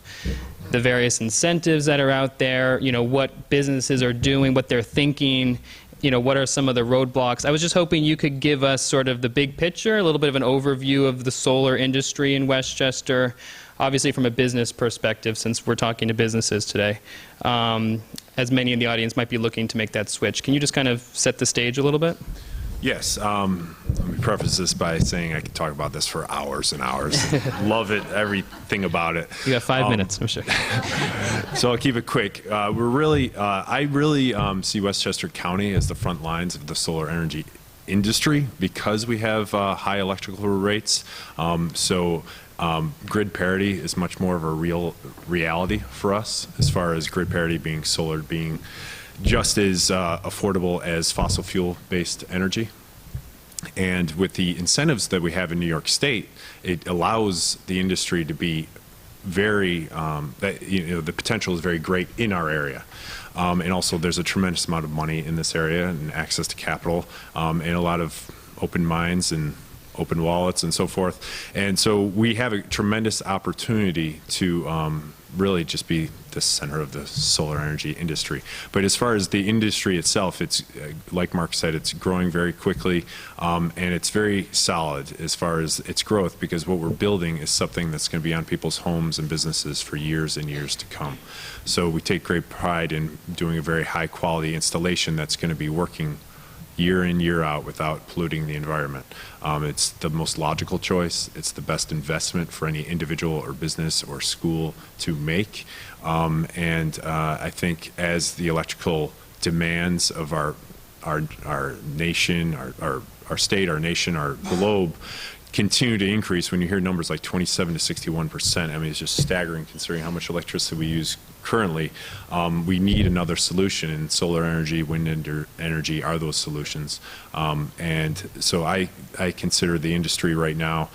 the various incentives that are out there, you know, what businesses are doing, what they're thinking, you know, what are some of the roadblocks. I was just hoping you could give us sort of the big picture, a little bit of an overview of the solar industry in Westchester, obviously from a business perspective, since we're talking to businesses today, as many in the audience might be looking to make that switch. Can you just kind of set the stage a little bit? Yes. Let me preface this by saying I could talk about this for hours and hours. Love it, everything about it. You got 5 minutes. I'm sure. So I'll keep it quick. I really see Westchester County as the front lines of the solar energy industry because we have high electrical rates. Grid parity is much more of a real reality for us, as far as grid parity being solar being just as affordable as fossil fuel-based energy. And with the incentives that we have in New York State, it allows the industry to be very, the potential is very great in our area. And also there's a tremendous amount of money in this area and access to capital, and a lot of open minds and open wallets and so forth. And so we have a tremendous opportunity to really just be the center of the solar energy industry. But as far as the industry itself, it's like Mark said, it's growing very quickly, and it's very solid as far as its growth, because what we're building is something that's going to be on people's homes and businesses for years and years to come. So we take great pride in doing a very high quality installation that's going to be working year in, year out without polluting the environment. It's the most logical choice. It's the best investment for any individual or business or school to make. I think as the electrical demands of our nation, our state, our nation, our globe continue to increase, when you hear numbers like 27 to 61%, I mean, it's just staggering considering how much electricity we use currently. We need another solution, and solar energy, wind energy are those solutions. And so I consider the industry right now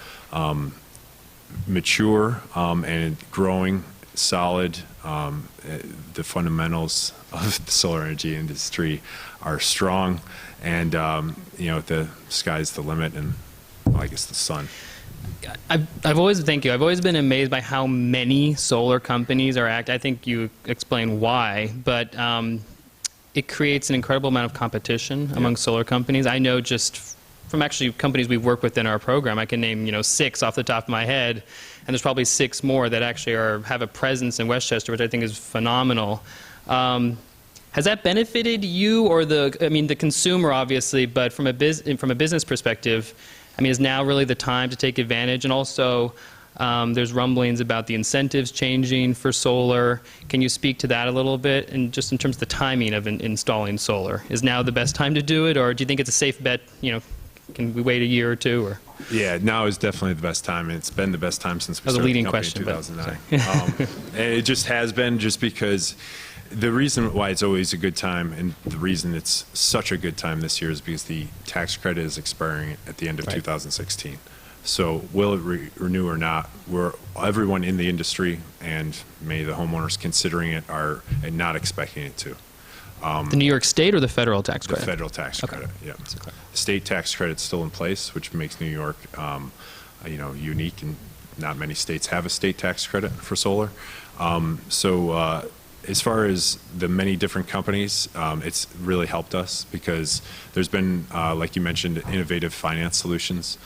mature and growing, solid. The fundamentals of the solar energy industry are strong, and the sky's the limit, and well, I guess the sun. I've always been amazed by how many solar companies are active. I think you explain why, but it creates an incredible amount of competition among solar companies. I know just from actually companies we've worked with in our program, I can name 6 off the top of my head, and there's probably 6 more that actually have a presence in Westchester, which I think is phenomenal. Has that benefited you or the consumer, obviously, but from a business perspective? I mean, is now really the time to take advantage? And also, there's rumblings about the incentives changing for solar. Can you speak to that a little bit? And just in terms of the timing of installing solar, is now the best time to do it, or do you think it's a safe bet? Can we wait a year or two? Or yeah, now is definitely the best time. It's been the best time since we started the company in 2009. And it just has been, just because the reason why it's always a good time, and the reason it's such a good time this year, is because the tax credit is expiring at the end of 2016. So will it renew or not? Everyone in the industry and many of the homeowners considering it are not expecting it to. The New York State or the federal tax credit? The federal tax credit, yeah. The state tax credit's still in place, which makes New York, unique, and not many states have a state tax credit for solar. As far as the many different companies, it's really helped us because there's been, like you mentioned, innovative finance solutions.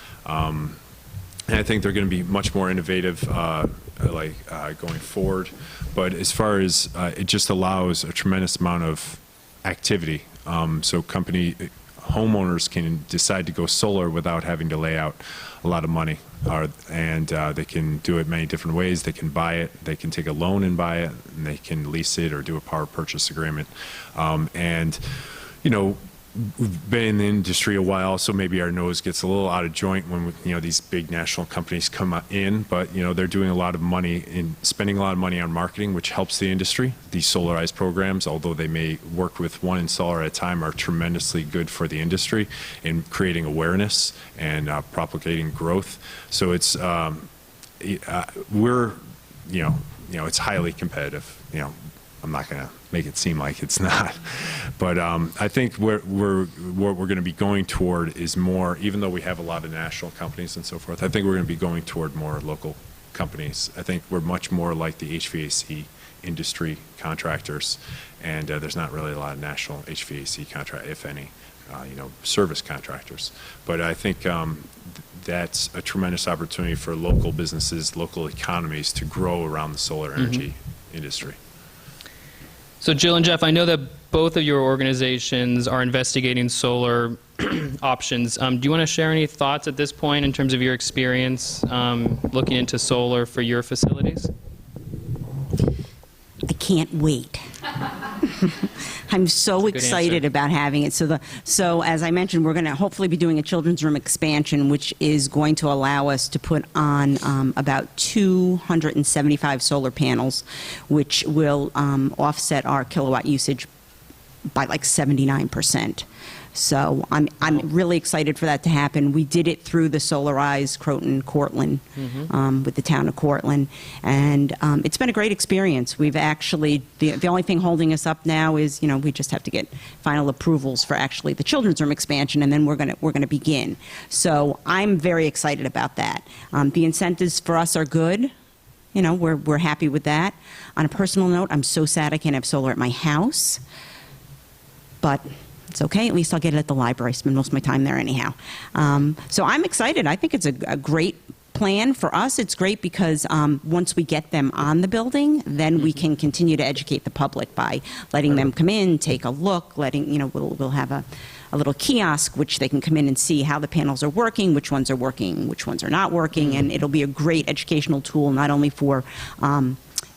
And I think they're going to be much more innovative going forward. But as far as it just allows a tremendous amount of activity. So homeowners can decide to go solar without having to lay out a lot of money. And they can do it many different ways. They can buy it, they can take a loan and buy it, and they can lease it or do a power purchase agreement. We've been in the industry a while, so maybe our nose gets a little out of joint when these big national companies come in. But they're doing a lot of money spending a lot of money on marketing, which helps the industry. These solarized programs, although they may work with one installer at a time, are tremendously good for the industry in creating awareness and propagating growth. So it's it's highly competitive. I'm not going to make it seem like it's not, but I think what we're going to be going toward is more. Even though we have a lot of national companies and so forth, I think we're going to be going toward more local companies. I think we're much more like the HVAC industry contractors, and there's not really a lot of national HVAC contract, if any, service contractors. But I think that's a tremendous opportunity for local businesses, local economies to grow around the solar energy industry. So Jill and Jeff, I know that both of your organizations are investigating solar options. Do you want to share any thoughts at this point in terms of your experience looking into solar for your facilities? I can't wait. I'm so excited about having it. So as I mentioned, we're going to hopefully be doing a children's room expansion, which is going to allow us to put on about 275 solar panels, which will offset our kilowatt usage by like 79%. So I'm really excited for that to happen. We did it through the Solarized Croton-Cortland with the town of Cortland, and it's been a great experience. We've actually, the only thing holding us up now is, we just have to get final approvals for actually the children's room expansion, and then we're gonna begin. So I'm very excited about that. The incentives for us are good. We're happy with that. On a personal note, I'm so sad I can't have solar at my house, but it's okay. At least I'll get it at the library. I spend most of my time there anyhow. So I'm excited. I think it's a great plan for us. It's great because once we get them on the building, then we can continue to educate the public by letting them come in, take a look, we'll have a little kiosk which they can come in and see how the panels are working, which ones are working, which ones are not working, and it'll be a great educational tool not only for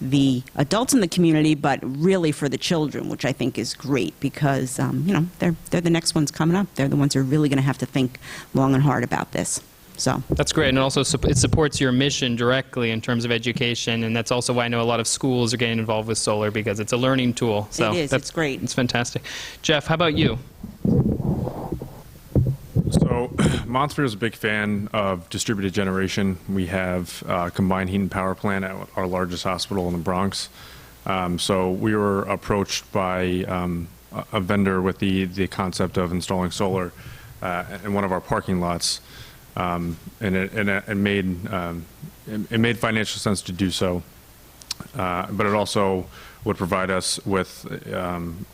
the adults in the community, but really for the children, which I think is great because, they're the next ones coming up. They're the ones who are really going to have to think long and hard about this. So that's great, and also it supports your mission directly in terms of education, and that's also why I know a lot of schools are getting involved with solar because it's a learning tool. So it is. It's great. It's fantastic. Jeff, how about you? So Montefiore is a big fan of distributed generation. We have a combined heat and power plant at our largest hospital in the Bronx. So we were approached by a vendor with the concept of installing solar in one of our parking lots, and it made financial sense to do so. But it also would provide us with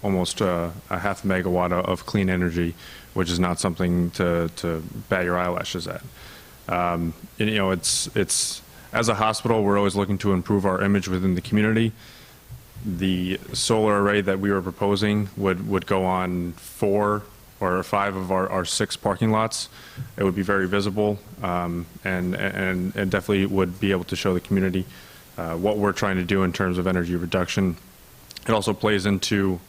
almost a half megawatt of clean energy, which is not something to bat your eyelashes at. It's as a hospital, we're always looking to improve our image within the community. The solar array that we were proposing would go on 4 or 5 of our 6 parking lots. It would be very visible and definitely would be able to show the community what we're trying to do in terms of energy reduction. It also plays into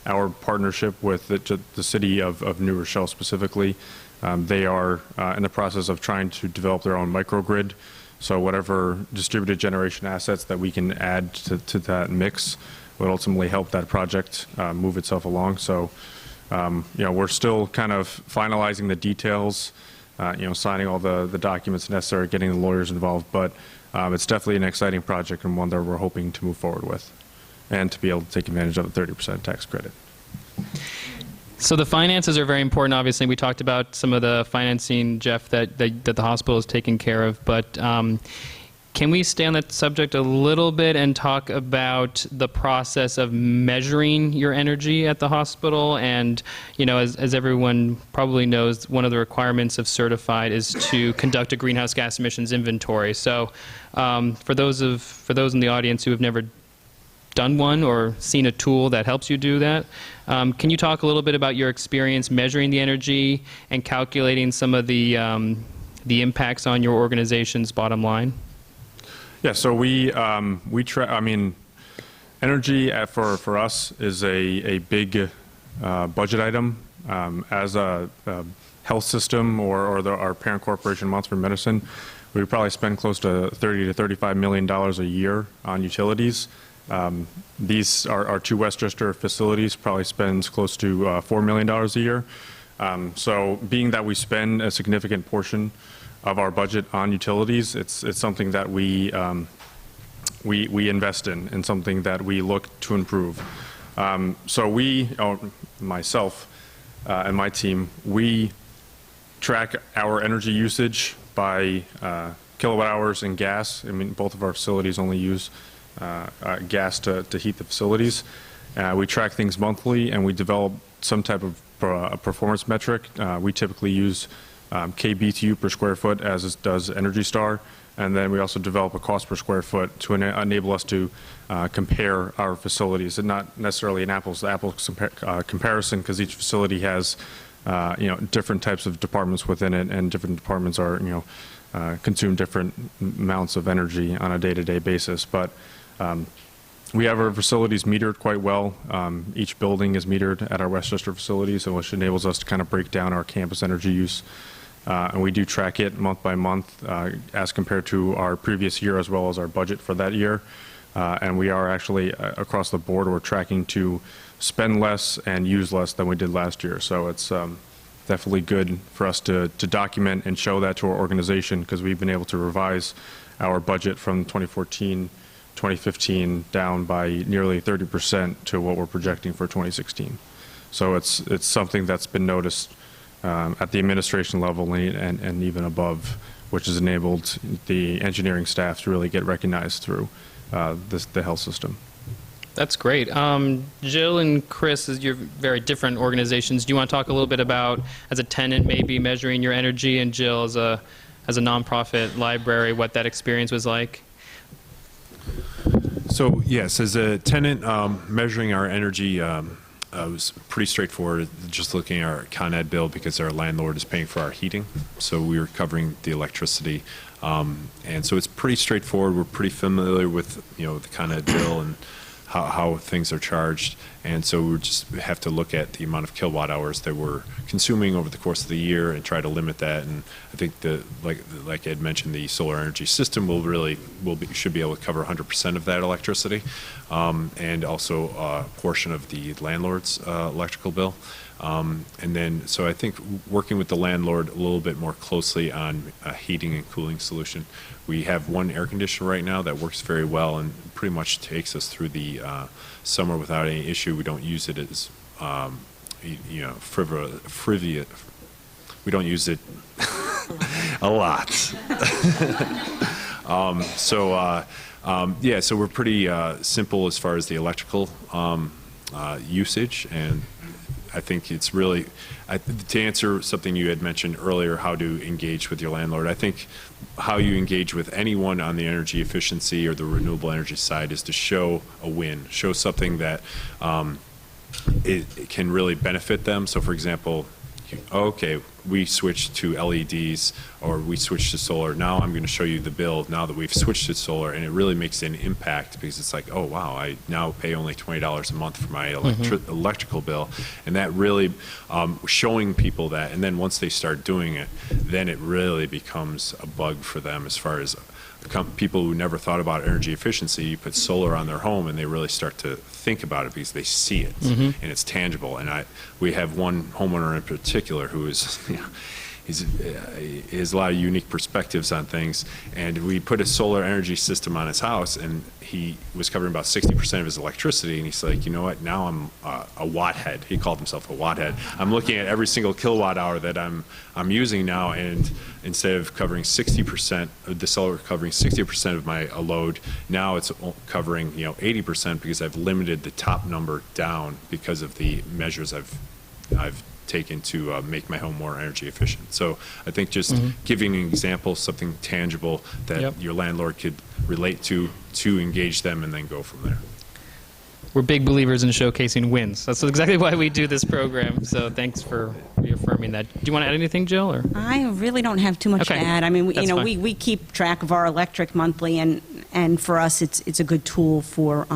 our partnership with the city of New Rochelle specifically. They are in the process of trying to develop their own microgrid. So whatever distributed generation assets that we can add to that mix would ultimately help that project move itself along. So, we're still kind of finalizing the details, signing all the documents necessary, getting the lawyers involved, but it's definitely an exciting project and one that we're hoping to move forward with and to be able to take advantage of the 30% tax credit. So the finances are very important. Obviously, we talked about some of the financing, Jeff, that the hospital is taking care of. But Can we stay on that subject a little bit and talk about the process of measuring your energy at the hospital? And, you know, as everyone probably knows, one of the requirements of certified is to conduct a greenhouse gas emissions inventory. So for those in the audience who have never done one or seen a tool that helps you do that, can you talk a little bit about your experience measuring the energy and calculating some of the impacts on your organization's bottom line? Yeah, so I mean, energy for us is a big budget item. As a health system or our parent corporation, Montefiore Medicine, we probably spend close to $30 to $35 million a year on utilities. These our two Westchester facilities probably spends close to $4 million a year. So being that we spend a significant portion of our budget on utilities, it's something that we invest in and something that we look to improve. So myself and my team, we track our energy usage by kilowatt hours and gas. I mean, both of our facilities only use gas to heat the facilities. We track things monthly, and we develop some type of performance metric. We typically use kBTU per square foot, as does Energy Star, and then we also develop a cost per square foot to enable us to compare our facilities, and not necessarily an apples-to-apples comparison, because each facility has different types of departments within it, and different departments are consume different amounts of energy on a day-to-day basis. But we have our facilities metered quite well. Each building is metered at our Westchester facilities, which enables us to kind of break down our campus energy use. And we do track it month by month as compared to our previous year, as well as our budget for that year. And we are actually, across the board, we're tracking to spend less and use less than we did last year. So it's definitely good for us to document and show that to our organization, because we've been able to revise our budget from 2015 down by nearly 30% to what we're projecting for 2016. So it's something that's been noticed at the administration level and even above, which has enabled the engineering staff to really get recognized through the health system. That's great. Jill and Chris, you're very different organizations. Do you want to talk a little bit about, as a tenant, maybe measuring your energy, and Jill, as a nonprofit library, what that experience was like? So yes, as a tenant, measuring our energy was pretty straightforward. Just looking at our Con Ed bill, because our landlord is paying for our heating, so we were covering the electricity, and so it's pretty straightforward. We're pretty familiar with the Con Ed bill and how things are charged, and so we just have to look at the amount of kilowatt hours that we're consuming over the course of the year and try to limit that. And I think like Ed mentioned, the solar energy system should be able to cover 100% of that electricity, and also a portion of the landlord's electrical bill. And then, so I think working with the landlord a little bit more closely on a heating and cooling solution. We have one air conditioner right now that works very well and pretty much takes us through the summer without any issue. We don't use it as, frivolous. We don't use it a lot. So we're pretty simple as far as the electrical usage, and I think it's really, to answer something you had mentioned earlier, how to engage with your landlord. I think how you engage with anyone on the energy efficiency or the renewable energy side is to show a win, show something that it can really benefit them. So for example, okay, we switched to LEDs or we switched to solar. Now I'm going to show you the bill now that we've switched to solar, and it really makes an impact, because it's like, oh wow, I now pay only $20 a month for my electrical bill. And that really showing people that, and then once they start doing it, then it really becomes a bug for them, as far as people who never thought about energy efficiency. You put solar on their home and they really start to think about it, because they see it and it's tangible. And we have one homeowner in particular who is has a lot of unique perspectives on things. And we put a solar energy system on his house, and he was covering about 60% of his electricity. And he's like, you know what? Now I'm a watt head. He called himself a watt head. I'm looking at every single kilowatt hour that I'm using now, and instead of covering 60% of the solar covering 60% of my load, now it's covering 80% because I've limited the top number down because of the measures I've taken to make my home more energy efficient. So I think just giving an example, something tangible that your landlord could relate to engage them, and then go from there. We're big believers in showcasing wins. That's exactly why we do this program. So thanks for reaffirming that. Do you want to add anything, Jill? Or? I really don't have too much to add. I mean, we keep track of our electric monthly, and for us, it's a good tool for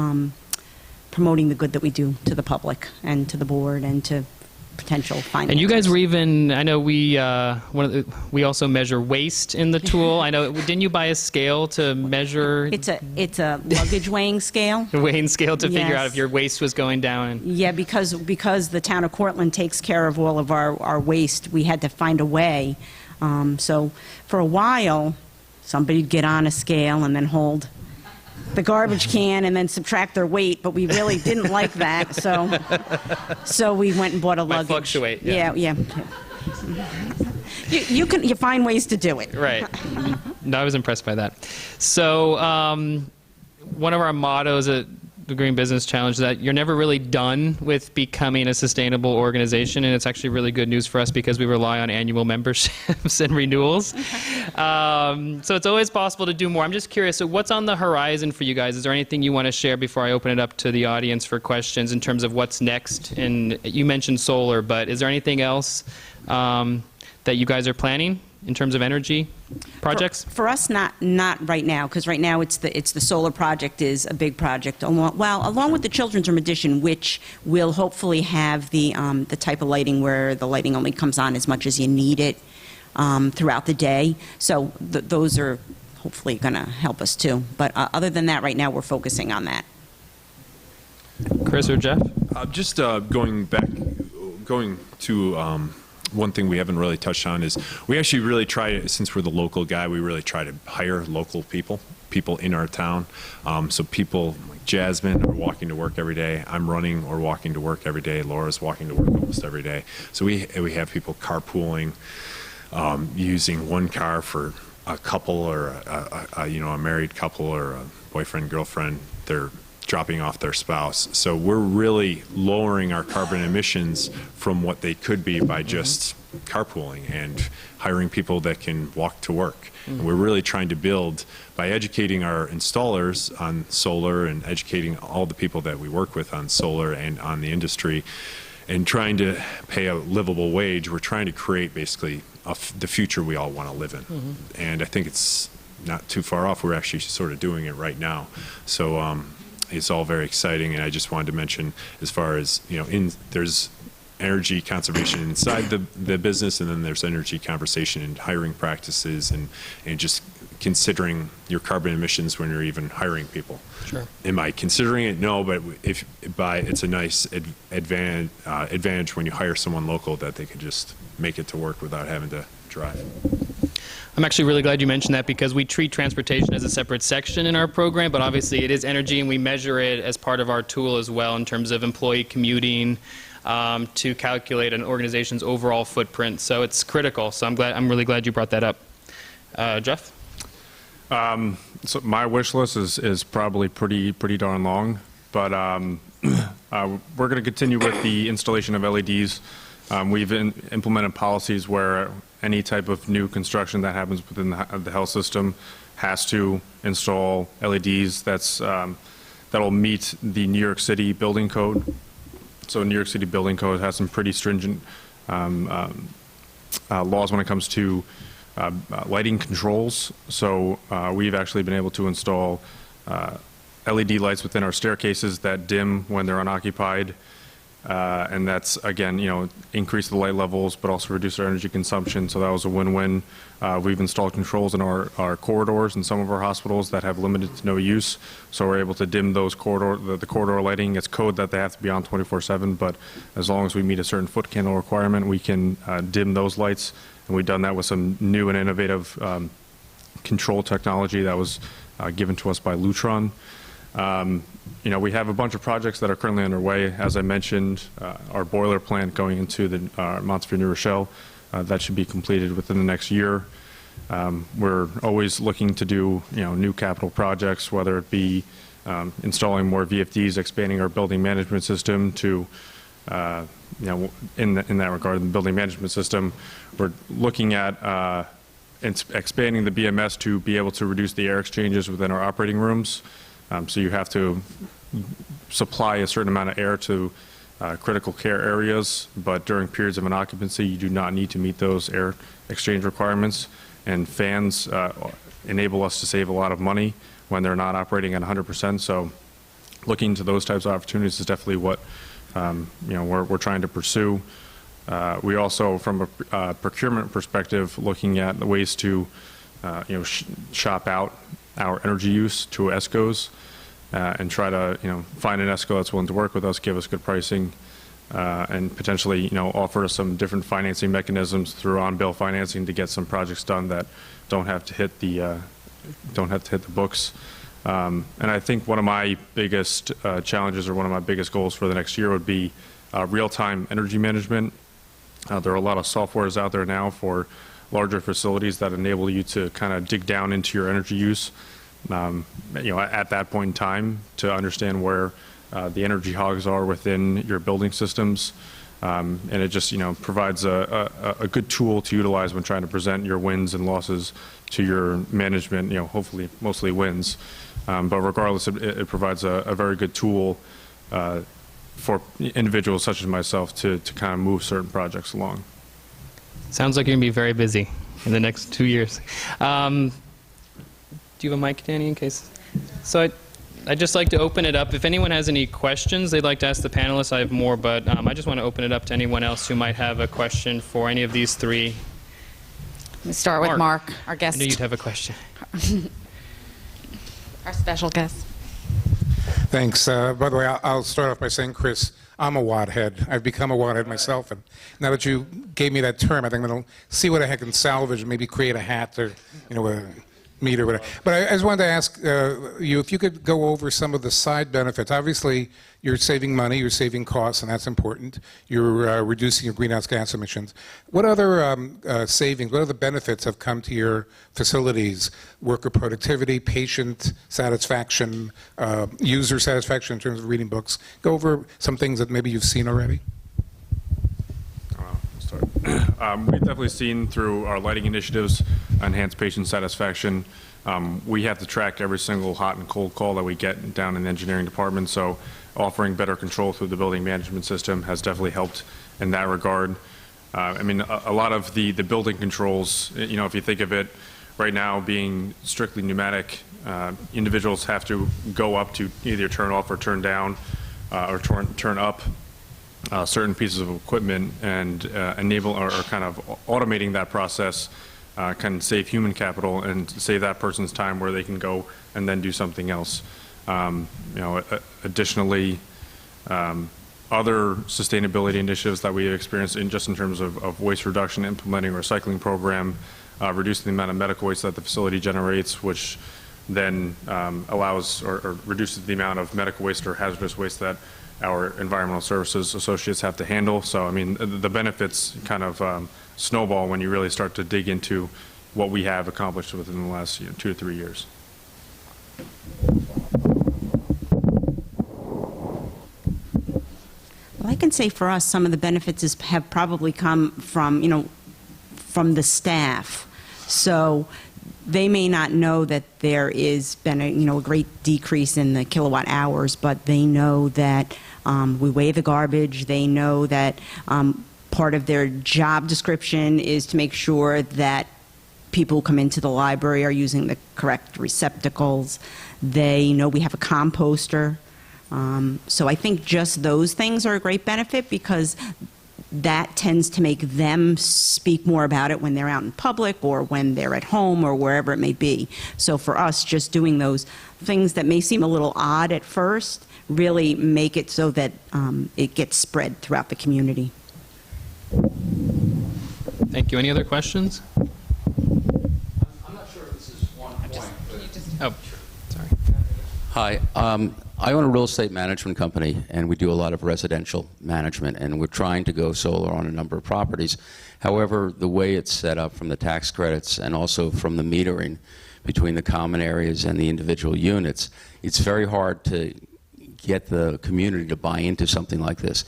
promoting the good that we do to the public and to the board and to potential financers. And you guys were even, I know we also measure waste in the tool. I know, didn't you buy a scale to measure? It's a luggage weighing scale. A weighing scale to figure out if your waste was going down. Yeah, because the town of Cortland takes care of all of our waste, we had to find a way. So for a while, somebody'd get on a scale and then hold the garbage can and then subtract their weight, but we really didn't like that, so we went and bought a luggage. Might fluctuate. Yeah. You find ways to do it. Right. No, I was impressed by that. So one of our mottos at the Green Business Challenge is that you're never really done with becoming a sustainable organization, and it's actually really good news for us because we rely on annual memberships and renewals. So it's always possible to do more. I'm just curious, so what's on the horizon for you guys? Is there anything you want to share before I open it up to the audience for questions in terms of what's next? And you mentioned solar, but is there anything else that you guys are planning in terms of energy projects? For us, not right now, because right now it's the solar project is a big project. Along with the children's room addition, which will hopefully have the type of lighting where the lighting only comes on as much as you need it throughout the day. So those are hopefully going to help us too. But other than that, right now we're focusing on that. Chris or Jeff? Just going to one thing we haven't really touched on is we actually really try, since we're the local guy, we really try to hire local people in our town. So people like Jasmine are walking to work every day. I'm running or walking to work every day. Laura's walking to work almost every day. So we have people carpooling, using one car for a couple or a married couple or a boyfriend, girlfriend. They're dropping off their spouse. So we're really lowering our carbon emissions from what they could be by just carpooling and hiring people that can walk to work. And we're really trying to build, by educating our installers on solar and educating all the people that we work with on solar and on the industry, and trying to pay a livable wage, we're trying to create basically the future we all want to live in. And I think it's not too far off. We're actually sort of doing it right now. So it's all very exciting, and I just wanted to mention, as far as there's energy conservation inside the business, and then there's energy conservation in hiring practices and just considering your carbon emissions when you're even hiring people. Sure. Am I considering it? No, but it's a nice advantage when you hire someone local that they can just make it to work without having to drive. I'm actually really glad you mentioned that because we treat transportation as a separate section in our program, but obviously it is energy, and we measure it as part of our tool as well in terms of employee commuting to calculate an organization's overall footprint. So it's critical. So I'm really glad you brought that up. Jeff? So my wish list is probably pretty darn long, but we're going to continue with the installation of LEDs. We've implemented policies where any type of new construction that happens within the health system has to install LEDs. That'll meet the New York City building code. So New York City building code has some pretty stringent laws when it comes to lighting controls. So we've actually been able to install LED lights within our staircases that dim when they're unoccupied. And that's, again, increase the light levels, but also reduce our energy consumption. So that was a win-win. We've installed controls in our corridors in some of our hospitals that have limited to no use. So we're able to dim those the corridor lighting. It's code that they have to be on 24/7, but as long as we meet a certain foot candle requirement, we can dim those lights. And we've done that with some new and innovative control technology that was given to us by Lutron. You know, we have a bunch of projects that are currently underway. As I mentioned, our boiler plant going into the Montefiore New Rochelle, that should be completed within the next year. We're always looking to do, you know, new capital projects, whether it be installing more VFDs, expanding our building management system to, you know, in that regard, the building management system, we're looking at expanding the BMS to be able to reduce the air exchanges within our operating rooms. So you have to supply a certain amount of air to critical care areas, but during periods of an occupancy, you do not need to meet those air exchange requirements. And fans enable us to save a lot of money when they're not operating at 100%. So looking into those types of opportunities is definitely what you know, we're trying to pursue. We also, from a procurement perspective, looking at the ways to you know, shop out our energy use to ESCOs and try to, you know, find an ESCO that's willing to work with us, give us good pricing, and potentially, you know, offer some different financing mechanisms through on-bill financing to get some projects done that don't have to hit the books. And I think one of my biggest challenges, or one of my biggest goals for the next year, would be real-time energy management. There are a lot of softwares out there now for larger facilities that enable you to kind of dig down into your energy use, you know, at that point in time, to understand where the energy hogs are within your building systems. And it just, you know, provides a good tool to utilize when trying to present your wins and losses to your management, you know, hopefully mostly wins. But regardless, it provides a very good tool for individuals such as myself to kind of move certain projects along. Sounds like you're going to be very busy in the next 2 years. Do you have a mic, Danny, in case? So I'd just like to open it up. If anyone has any questions they'd like to ask the panelists, I have more, but I just want to open it up to anyone else who might have a question for any of these three. Let's start with Mark, our guest. I knew you'd have a question. Our special guest. Thanks. By the way, I'll start off by saying, Chris, I'm a watt-head. I've become a watt-head myself, and now that you gave me that term, I think I'm going to see what I can salvage and maybe create a hat or, you know, a meter or whatever. But I just wanted to ask you if you could go over some of the side benefits. Obviously, you're saving money, you're saving costs, and that's important. You're reducing your greenhouse gas emissions. What other savings, what other benefits have come to your facilities? Worker productivity, patient satisfaction, user satisfaction in terms of reading books. Go over some things that maybe you've seen already. We've definitely seen through our lighting initiatives enhanced patient satisfaction. We have to track every single hot and cold call that we get down in the engineering department, so offering better control through the building management system has definitely helped in that regard. I mean, a lot of the building controls, you know, if you think of it right now being strictly pneumatic, individuals have to go up to either turn off or turn down or turn up certain pieces of equipment, and enable or kind of automating that process can save human capital and save that person's time where they can go and then do something else. You know, additionally, other sustainability initiatives that we have experienced in terms of waste reduction, implementing a recycling program, reducing the amount of medical waste that the facility generates, which then allows or reduces the amount of medical waste or hazardous waste that our environmental services associates have to handle. So, I mean, the benefits kind of snowball when you really start to dig into what we have accomplished within the last 2 to 3 years. Well, I can say for us, some of the benefits have probably come from, you know, from the staff. So they may not know that there is been a, you know, a great decrease in the kilowatt hours, but they know that we weigh the garbage. They know that part of their job description is to make sure that people who come into the library are using the correct receptacles. They know we have a composter. So I think just those things are a great benefit, because that tends to make them speak more about it when they're out in public or when they're at home or wherever it may be. So for us, just doing those things that may seem a little odd at first really make it so that it gets spread throughout the community. Thank you. Any other questions? I'm not sure if this is one point, but... Oh, sorry. Hi. I own a real estate management company, and we do a lot of residential management, and we're trying to go solar on a number of properties. However, the way it's set up from the tax credits and also from the metering between the common areas and the individual units, it's very hard to get the community to buy into something like this.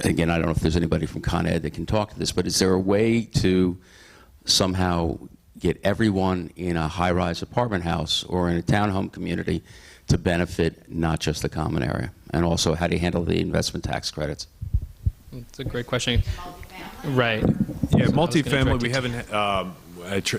Again, I don't know if there's anybody from Con Ed that can talk to this, but is there a way to somehow get everyone in a high-rise apartment house or in a townhome community to benefit not just the common area? And also, how do you handle the investment tax credits? It's a great question. Right. Yeah, multifamily, we haven't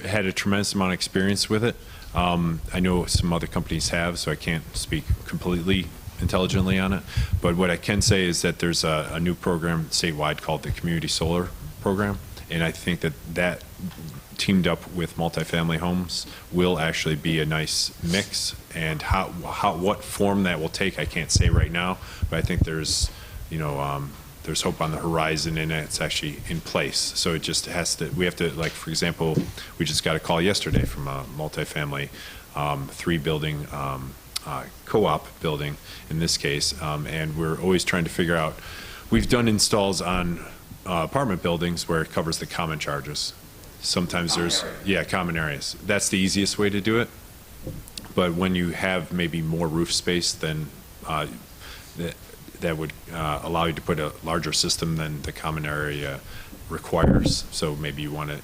had a tremendous amount of experience with it. I know some other companies have, so I can't speak completely intelligently on it. But what I can say is that there's a new program statewide called the Community Solar Program, and I think that teamed up with multifamily homes will actually be a nice mix. And what form that will take, I can't say right now. But I think there's there's hope on the horizon, and it's actually in place. So it just has to. We have to, like, for example, we just got a call yesterday from a multifamily 3-building co-op building in this case, and we're always trying to figure out. We've done installs on apartment buildings where it covers the common charges. Sometimes common areas. That's the easiest way to do it. But when you have maybe more roof space, then that would allow you to put a larger system than the common area requires. So maybe you want to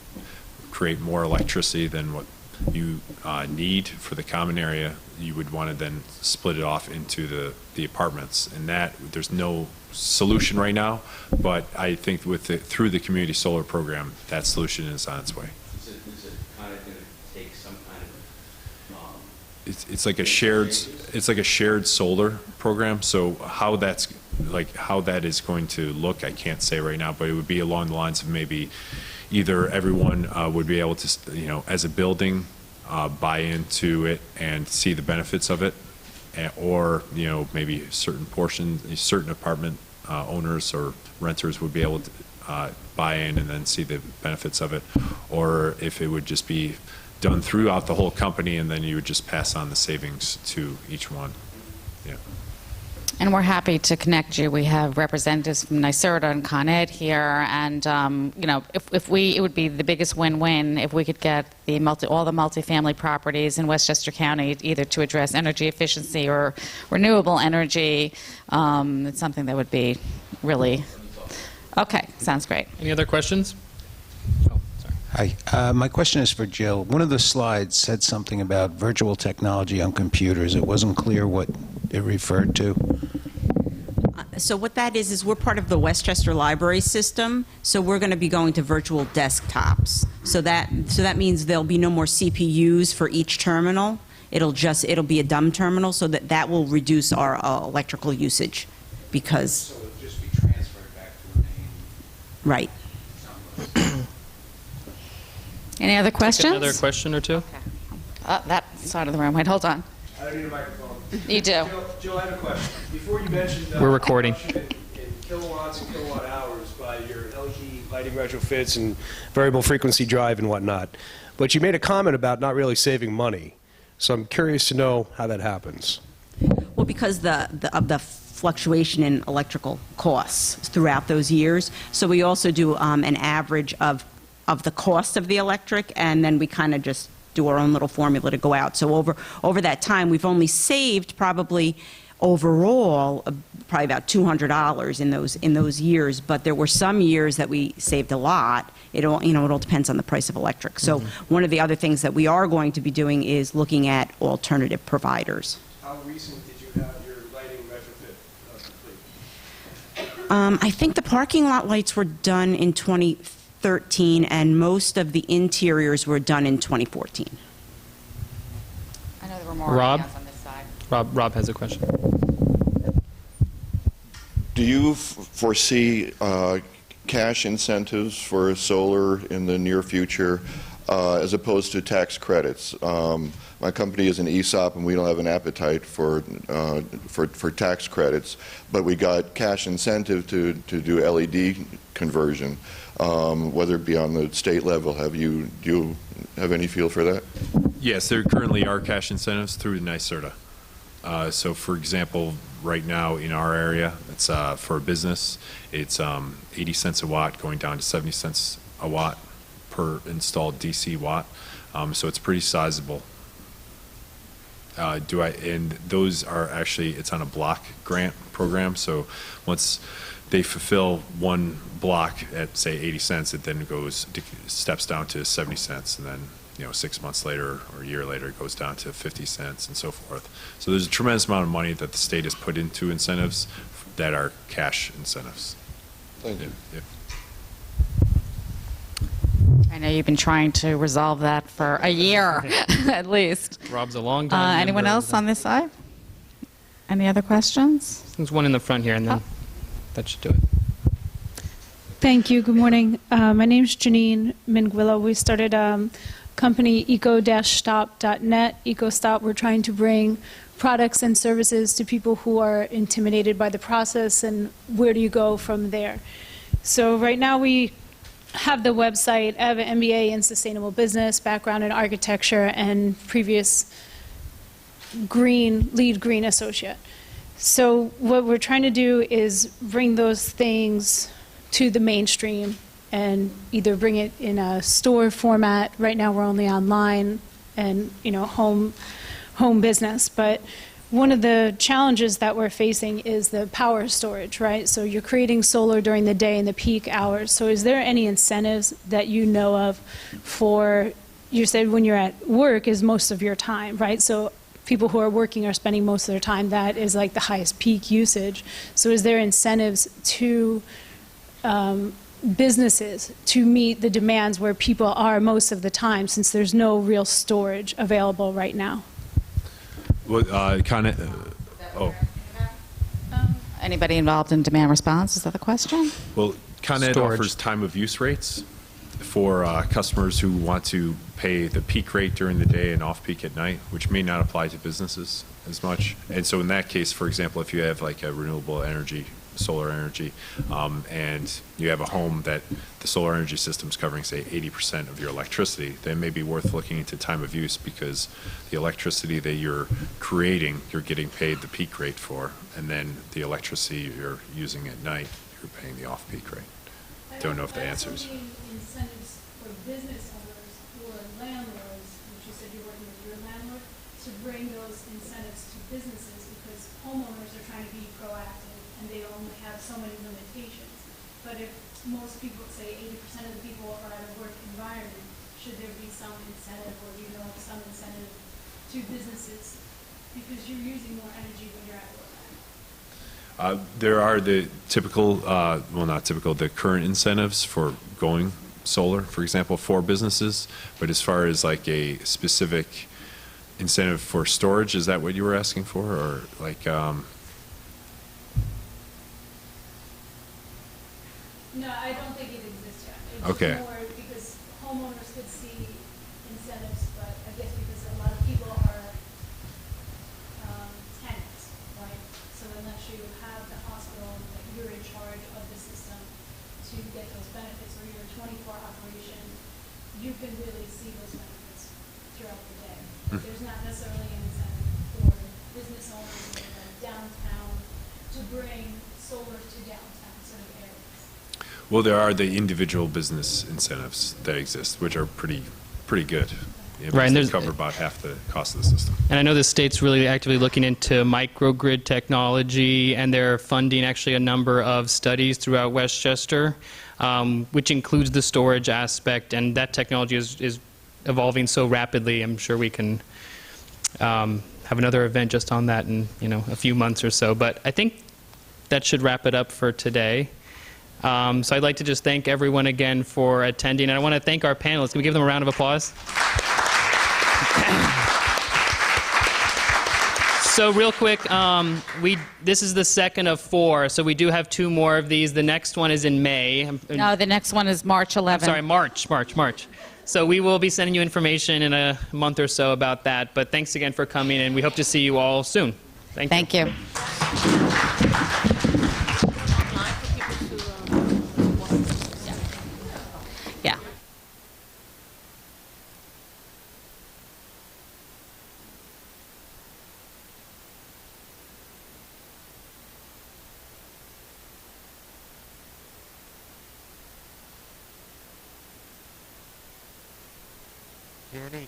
create more electricity than what you need for the common area. You would want to then split it off into the apartments, and that there's no solution right now. But I think through the community solar program, that solution is on its way. Is it kind of going to take some kind of? It's like a shared solar program. So how that is going to look, I can't say right now. But it would be along the lines of maybe either everyone would be able to, as a building, buy into it and see the benefits of it, or maybe certain apartment owners or renters would be able to buy in and then see the benefits of it, or if it would just be done throughout the whole company and then you would just pass on the savings to each one. Yeah. And we're happy to connect you. We have representatives from NYSERDA and Con Ed here, and it would be the biggest win-win if we could get all the multifamily properties in Westchester County either to address energy efficiency or renewable energy. It's something that would be really okay. Sounds great. Any other questions? Oh, sorry. Hi. My question is for Jill. One of the slides said something about virtual technology on computers. It wasn't clear what it referred to. So what that is we're part of the Westchester Library System, so we're going to be going to virtual desktops. So that means there'll be no more CPUs for each terminal. It'll be a dumb terminal, so that will reduce our electrical usage, because. So it'll just be transferred back to a main. Right. Any other questions? Another question or two? Okay. That side of the room. Wait, hold on. I don't need a microphone. You do. Jill, I have a question. Before you mentioned We're recording. in kilowatts and kilowatt hours by your LG lighting retrofits and variable frequency drive and whatnot, but you made a comment about not really saving money. So I'm curious to know how that happens. Well, because of the fluctuation in electrical costs throughout those years. So we also do an average of the cost of the electric, and then we kind of just do our own little formula to go out. So over that time, we've only saved probably overall probably about $200 in those years. But there were some years that we saved a lot. It all depends on the price of electric. So one of the other things that we are going to be doing is looking at alternative providers. How recent did you have your lighting retrofit complete? I think the parking lot lights were done in 2013, and most of the interiors were done in 2014. I know there were more Rob? ideas on this side. Rob has a question. Do you foresee cash incentives for solar in the near future as opposed to tax credits. My company is an ESOP, and we don't have an appetite for tax credits, but we got cash incentive to do LED conversion, whether it be on the state level. Do you have any feel for that? Yes, there currently are cash incentives through NYSERDA. So, for example, right now in our area, it's for a business, it's 80 cents a watt going down to 70 cents a watt per installed DC watt. So it's pretty sizable. And those are actually, it's on a block grant program. So once they fulfill one block at, say, 80 cents, it then steps down to 70 cents, and then 6 months later or a year later, it goes down to 50 cents and so forth. So there's a tremendous amount of money that the state has put into incentives that are cash incentives. Thank you. Yeah. I know you've been trying to resolve that for a year, at least. Rob's a long time. Anyone else on this side? Any other questions? There's one in the front here, and then that should do it. Thank you. Good morning. My name's Janine Minguillo. We started company eco-stop.net. EcoStop, we're trying to bring products and services to people who are intimidated by the process, and where do you go from there? So right now we have the website. I have an MBA in sustainable business, background in architecture, and previous lead green associate. So what we're trying to do is bring those things to the mainstream and either bring it in a store format. Right now we're only online and home business, but one of the challenges that we're facing is the power storage, right? So you're creating solar during the day in the peak hours. So is there any incentives that you know of for, you said when you're at work is most of your time, right? So people who are working are spending most of their time. That is like the highest peak usage. So is there incentives to businesses to meet the demands where people are most of the time, since there's no real storage available right now? Well, Anybody involved in demand response? Is that the question? Well, Con Ed offers time of use rates for customers who want to pay the peak rate during the day and off-peak at night, which may not apply to businesses as much. And so in that case, for example, if you have like a renewable energy, solar energy, and you have a home that the solar energy system is covering, say, 80% of your electricity, then it may be worth looking into time of use, because the electricity that you're creating, you're getting paid the peak rate for, and then the electricity you're using at night, you're paying the off-peak rate. Don't know if that answers. Incentives for business owners or landlords, which you said you're working with your landlord, to bring those incentives to businesses, because homeowners are trying to be proactive and they only have so many limitations. But if most people, say 80% of the people are at a work environment, should there be some incentive, or do you know some incentive to businesses, because you're using more energy when you're at work? There are the typical, well, not typical, the current incentives for going solar, for example, for businesses. But as far as like a specific incentive for storage, is that what you were asking for? Or like, No, I don't think it exists yet. It's okay. more because homeowners could see incentives, but I guess because a lot of people are tenants, right? So unless you have the hospital that you're in charge of the system to get those benefits, or you're a 24 operation, you can really see those benefits throughout the day. There's not necessarily an incentive for business owners in downtown to bring solar to downtown sort of areas. Well, there are the individual business incentives that exist, which are pretty good. Yeah, Right, and they there's- cover about half the cost of the system. And I know the state's really actively looking into microgrid technology, and they're funding actually a number of studies throughout Westchester, which includes the storage aspect, and that technology is evolving so rapidly. I'm sure we can have another event just on that in a few months or so. But I think that should wrap it up for today. So I'd like to just thank everyone again for attending, and I want to thank our panelists. Can we give them a round of applause? So real quick, this is the second of 4, so we do have 2 more of these. The next one is in May. No, the next one is March 11th. I'm sorry, March. So we will be sending you information in a month or so about that. But thanks again for coming, and we hope to see you all soon. Thank you. Yeah. Danny.